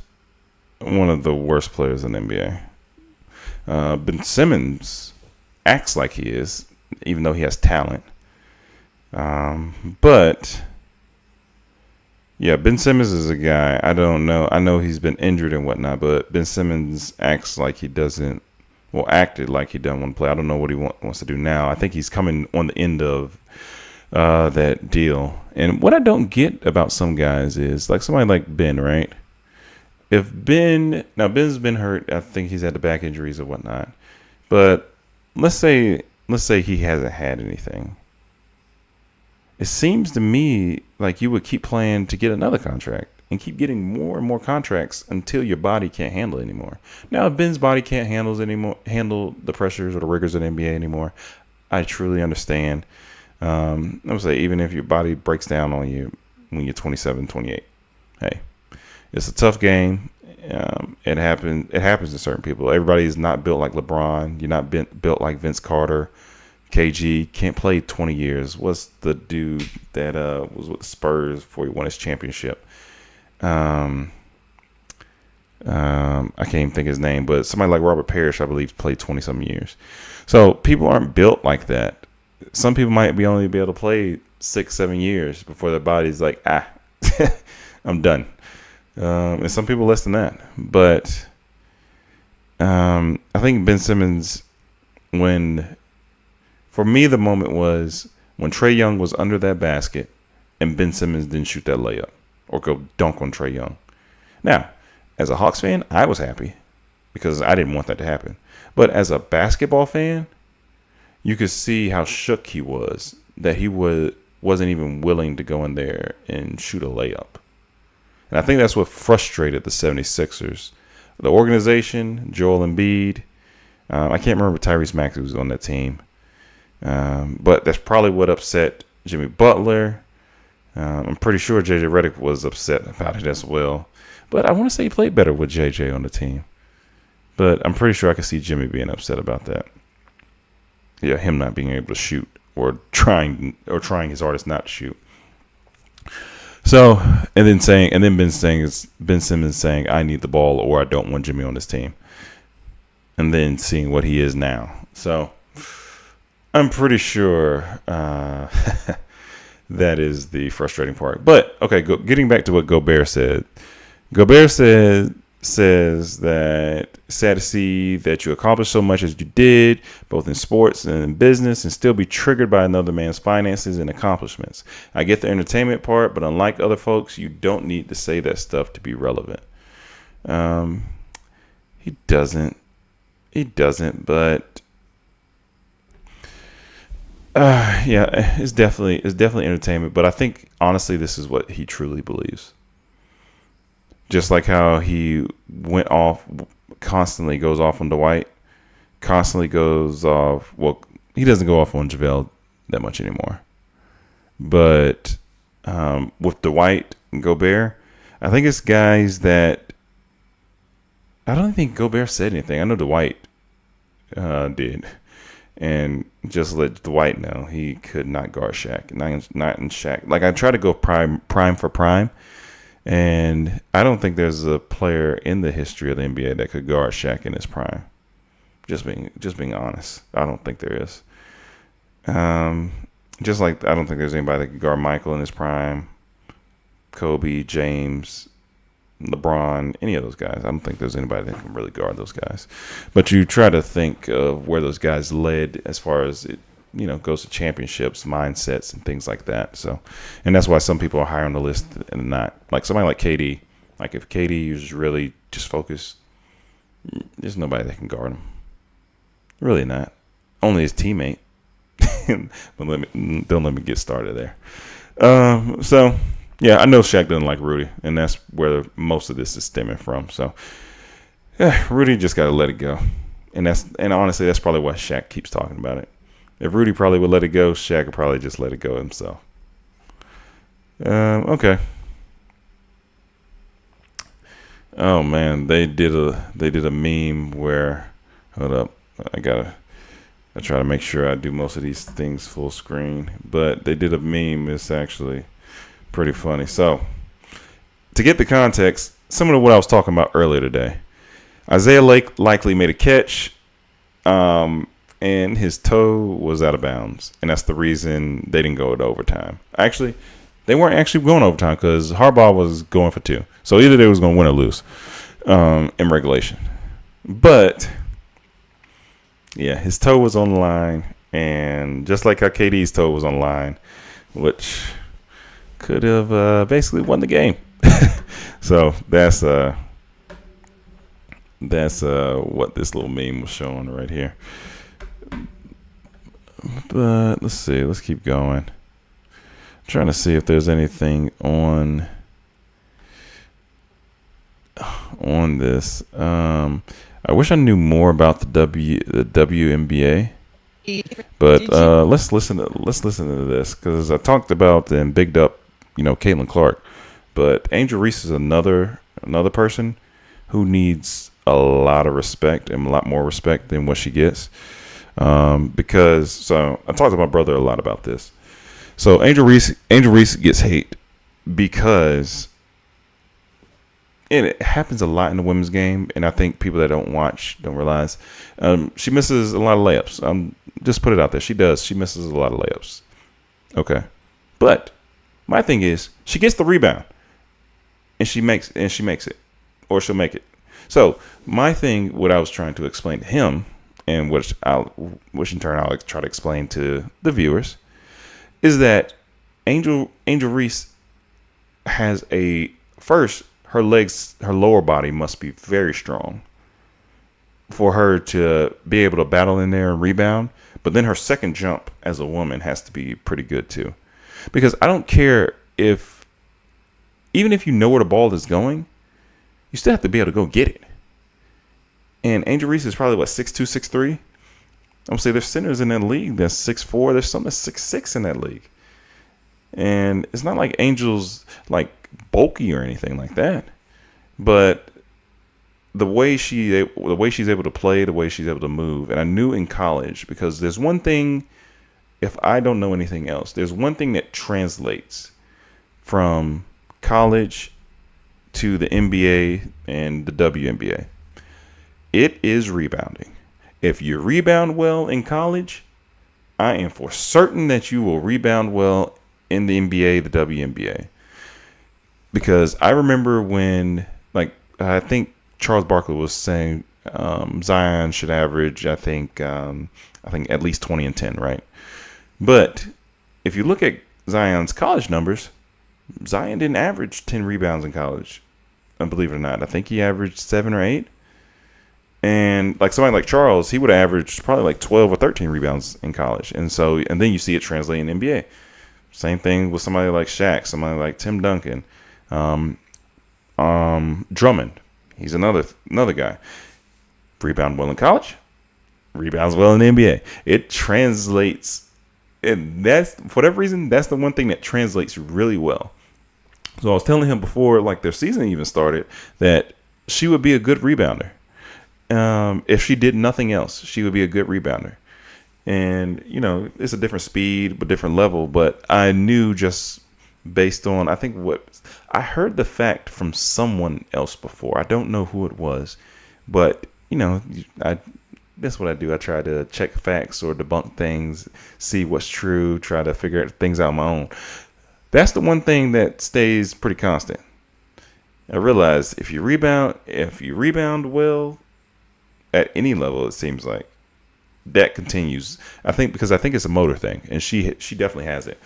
one of the worst players in the NBA. Ben Simmons acts like he is, even though he has talent. But yeah, Ben Simmons is a guy. I don't know. I know he's been injured and whatnot, but Ben Simmons acts like he doesn't. Well, acted like he doesn't want to play. I don't know what he wants to do now. I think he's coming on the end of that deal. And what I don't get about some guys is like somebody like Ben, right? Ben's been hurt. I think he's had the back injuries or whatnot. But let's say he hasn't had anything. It seems to me like you would keep playing to get another contract and keep getting more and more contracts until your body can't handle it anymore. Now, if Ben's body can't handle the pressures or the rigors of the NBA anymore, I truly understand. I would say even if your body breaks down on you when you're 27, 28, hey, it's a tough game. It happens to certain people. Everybody is not built like LeBron. You're not built like Vince Carter. KG can't play 20 years. What's the dude that was with the Spurs before he won his championship? I can't even think his name, but somebody like Robert Parrish, I believe, played 20-some years. So people aren't built like that. Some people might only be able to play 6-7 years before their body's like, I'm done. And some people less than that. But I think Ben Simmons, for me, the moment was when Trae Young was under that basket and Ben Simmons didn't shoot that layup or go dunk on Trae Young. Now, as a Hawks fan, I was happy because I didn't want that to happen. But as a basketball fan, you could see how shook he was that he wasn't even willing to go in there and shoot a layup. And I think that's what frustrated the 76ers. The organization, Joel Embiid. I can't remember Tyrese Maxey was on that team. But that's probably what upset Jimmy Butler. I'm pretty sure JJ Redick was upset about it as well. But I want to say he played better with JJ on the team. But I'm pretty sure I could see Jimmy being upset about that. Yeah, him not being able to shoot or trying his hardest not to shoot. So, and then Ben Simmons saying, I need the ball or I don't want Jimmy on this team. And then seeing what he is now. So, I'm pretty sure that is the frustrating part. But, okay, getting back to what Gobert said. Gobert said says that sad to see that you accomplished so much as you did, both in sports and in business, and still be triggered by another man's finances and accomplishments. I get the entertainment part, but unlike other folks, you don't need to say that stuff to be relevant. He doesn't, but yeah, it's definitely entertainment. But I think honestly, this is what he truly believes. Just like how he constantly goes off on Dwight, constantly goes off. Well, he doesn't go off on JaVale that much anymore. But with Dwight and Gobert, I think it's guys that I don't think Gobert said anything. I know Dwight did. And just let Dwight know he could not guard Shaq. Not in Shaq. Like, I try to go prime for prime. And I don't think there's a player in the history of the NBA that could guard Shaq in his prime. Just being honest, I don't think there is. Just like I don't think there's anybody that could guard Michael in his prime, Kobe, James, LeBron, any of those guys. I don't think there's anybody that can really guard those guys. But you try to think of where those guys led as far as it, goes to championships, mindsets, and things like that. So, and that's why some people are higher on the list and not. Like somebody like KD. Like if KD is really just focused, there's nobody that can guard him. Really not. Only his teammate. But don't let me get started there. So yeah, I know Shaq doesn't like Rudy, and that's where most of this is stemming from. So yeah, Rudy just got to let it go, and honestly, that's probably why Shaq keeps talking about it. If Rudy probably would let it go, Shaq would probably just let it go himself. Okay. Oh man, they did a meme where, hold up, I try to make sure I do most of these things full screen, but they did a meme. It's actually pretty funny. So, to get the context, similar to what I was talking about earlier today, Isaiah Lake likely made a catch, and his toe was out of bounds, and that's the reason they didn't go to overtime. Actually, they weren't actually going overtime because Harbaugh was going for 2. So either they was going to win or lose in regulation. But yeah, his toe was on the line, and just like how KD's toe was on the line, which could have basically won the game. So that's what this little meme was showing right here. But let's see. Let's keep going. I'm trying to see if there's anything on this. I wish I knew more about the WNBA. But let's listen to this, because I talked about and bigged up, Caitlin Clark, but Angel Reese is another person who needs a lot of respect and a lot more respect than what she gets. Because I talked to my brother a lot about this. So Angel Reese gets hate because, and it happens a lot in the women's game, and I think people that don't watch don't realize she misses a lot of layups. Just put it out there. She does. She misses a lot of layups. Okay, but my thing is she gets the rebound, and she makes it, or she'll make it. So my thing, what I was trying to explain to him, and which in turn I'll try to explain to the viewers, is that Angel Reese has her legs, her lower body must be very strong for her to be able to battle in there and rebound. But then her second jump as a woman has to be pretty good too. Because I don't care even if you know where the ball is going, you still have to be able to go get it. And Angel Reese is probably 6'2", 6'3". I'm gonna say there's centers in that league that's 6'4". There's some that's 6'6" in that league. And it's not like Angel's like bulky or anything like that. But the way she's able to play, the way she's able to move, and I knew in college, because there's one thing, if I don't know anything else, there's one thing that translates from college to the NBA and the WNBA. It is rebounding. If you rebound well in college, I am for certain that you will rebound well in the NBA, the WNBA. Because I remember when, I think Charles Barkley was saying Zion should average, I think at least 20 and 10, right? But if you look at Zion's college numbers, Zion didn't average 10 rebounds in college. Believe it or not, I think he averaged 7 or 8. And like somebody like Charles, he would have averaged probably like 12 or 13 rebounds in college. And then you see it translate in the NBA. Same thing with somebody like Shaq, somebody like Tim Duncan, Drummond. He's another guy. Rebound well in college, rebounds well in the NBA. It translates, and that's, for whatever reason, that's the one thing that translates really well. So I was telling him before, like, their season even started, that she would be a good rebounder. If she did nothing else, she would be a good rebounder. And, you know, it's a different speed, but different level. But I knew just based on, I think I heard the fact from someone else before. I don't know who it was, but, you know, that's what I do. I try to check facts or debunk things, see what's true, try to figure things out on my own. That's the one thing that stays pretty constant. I realize if you rebound well at any level, it seems like that continues. I think it's a motor thing, and she definitely has it.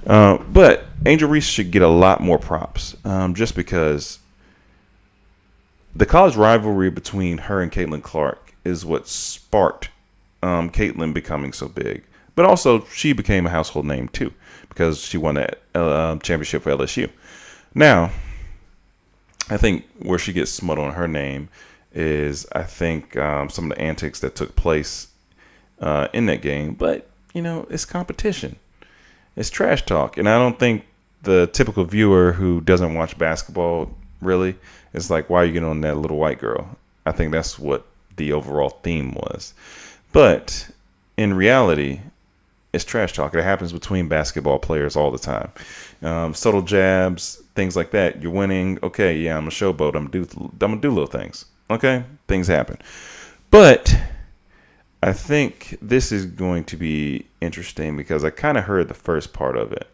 But Angel Reese should get a lot more props, just because the college rivalry between her and Caitlin Clark is what sparked Caitlin becoming so big. But also, she became a household name too because she won that championship for LSU. Now, I think where she gets smut on her name is, I think, some of the antics that took place in that game. But, you know, it's competition. It's trash talk. And I don't think the typical viewer who doesn't watch basketball really is like, why are you getting on that little white girl? I think that's what the overall theme was. But in reality, it's trash talk. It happens between basketball players all the time. Subtle jabs, things like that. You're winning. Okay, yeah, I'm a showboat. I'm gonna do little things. Okay, things happen. But I think this is going to be interesting because I kind of heard the first part of it.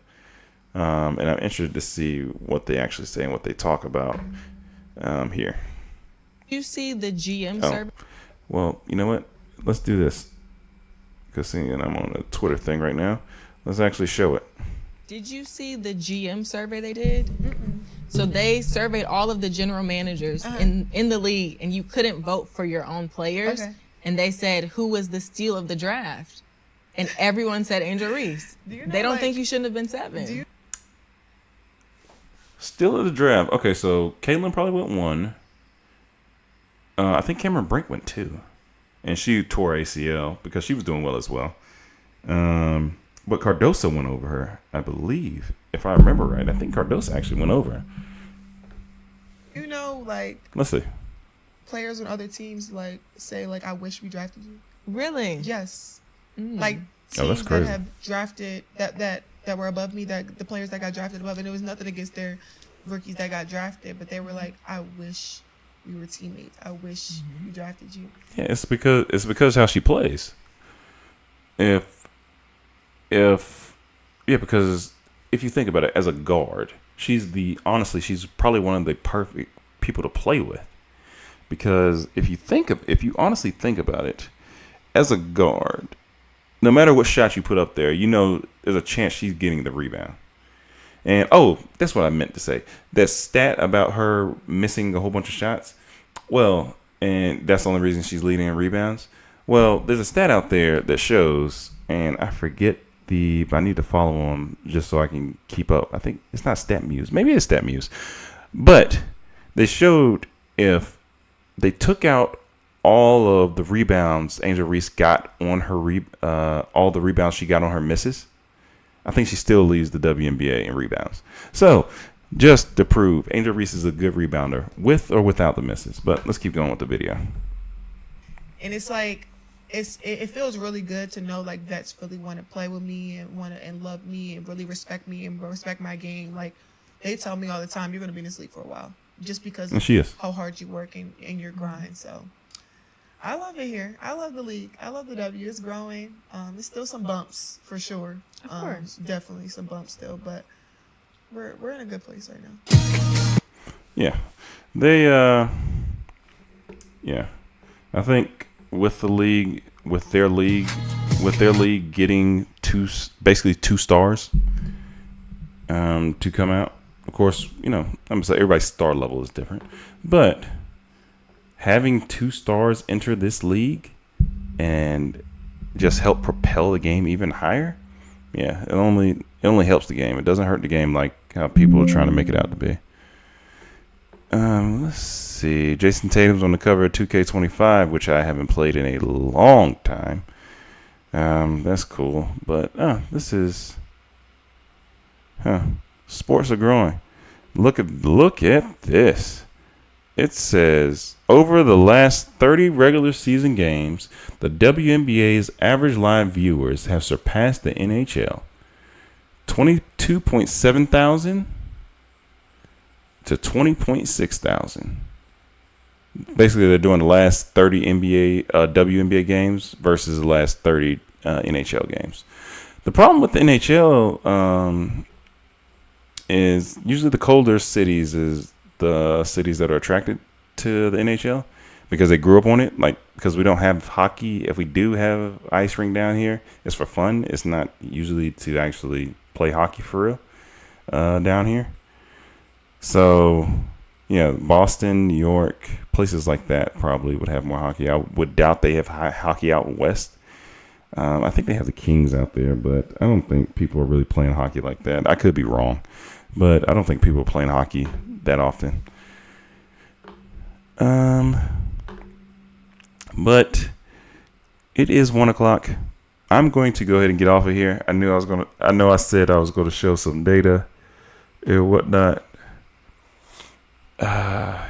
And I'm interested to see what they actually say and what they talk about here. You see the GM survey? Well, you know what? Let's do this. Because I'm on a Twitter thing right now. Let's actually show it. Did you see the GM survey they did? Mm-mm. So they surveyed all of the general managers in the league, and you couldn't vote for your own players. Okay. And they said, who was the steal of the draft? And everyone said Angel Reese. They don't think you shouldn't have been 7. Steal of the draft. Okay, so Caitlin probably went 1. I think Cameron Brink went 2. And she tore ACL because she was doing well as well. But Cardoso went over her, I believe. If I remember right, I think Cardoso actually went over her. You know, like... Let's see. Players on other teams, like, say, like, I wish we drafted you. Really? Yes. Like, that's teams crazy. that have drafted, that were above me, that the players that got drafted above, and it was nothing against their rookies that got drafted, but they were like, I wish we were teammates. I wish we drafted you. Yeah, it's because how she plays. Because if you think about it, as a guard, she's probably one of the perfect people to play with. Because if you honestly think about it, as a guard, no matter what shot you put up there, you know there's a chance she's getting the rebound. And that's what I meant to say. That stat about her missing a whole bunch of shots, well, and that's the only reason she's leading in rebounds. Well, there's a stat out there that shows, and I forget but I need to follow them just so I can keep up. I think it's not StatMuse. Maybe it's StatMuse. But they showed if they took out all of the rebounds Angel Reese got on her all the rebounds she got on her misses, I think she still leads the WNBA in rebounds. So, just to prove Angel Reese is a good rebounder with or without the misses. But let's keep going with the video. And it's like, it feels really good to know like vets really want to play with me and love me and really respect me and respect my game. Like, they tell me all the time, you're going to be in this league for a while. Just because of how hard you work in your grind. So I love it here. I love the league. I love the W. It's growing. There's still some bumps for sure. Of course. Definitely some bumps still, but we're in a good place right now. Yeah. They Yeah, I think with their league getting basically 2 stars to come out. Of course, I'm gonna say everybody's star level is different, but having 2 stars enter this league and just help propel the game even higher. Yeah, it only helps the game. It doesn't hurt the game like how people are trying to make it out to be. Let's see. Jason Tatum's on the cover of 2K25, which I haven't played in a long time. That's cool. But this is sports are growing. Look at this. It says over the last 30 regular season games, the WNBA's average live viewers have surpassed the NHL. 22.7 thousand to 20.6 thousand. Basically, they're doing the last 30 WNBA games versus the last 30 NHL games. The problem with the NHL is usually the colder cities is the cities that are attracted to the NHL because they grew up on it. Like, because we don't have hockey. If we do have ice rink down here, it's for fun. It's not usually to actually play hockey for real down here. So, yeah, Boston, New York, places like that probably would have more hockey. I would doubt they have hockey out west. I think they have the Kings out there, but I don't think people are really playing hockey like that. I could be wrong, but I don't think people are playing hockey that often. But it is 1:00. I'm going to go ahead and get off of here. I know I said I was going to show some data and whatnot. I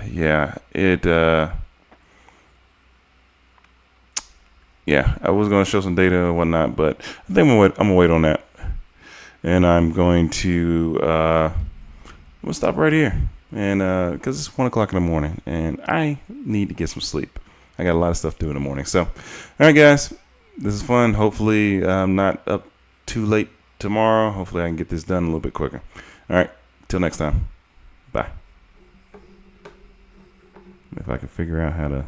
was going to show some data and whatnot, but I think I'm gonna wait on that. And I'm going to I'm gonna stop right here. And because it's 1:00 in the morning and I need to get some sleep. I got a lot of stuff to do in the morning. So, all right, guys, this is fun. Hopefully I'm not up too late tomorrow. Hopefully I can get this done a little bit quicker. All right, till next time. Bye. If I can figure out how to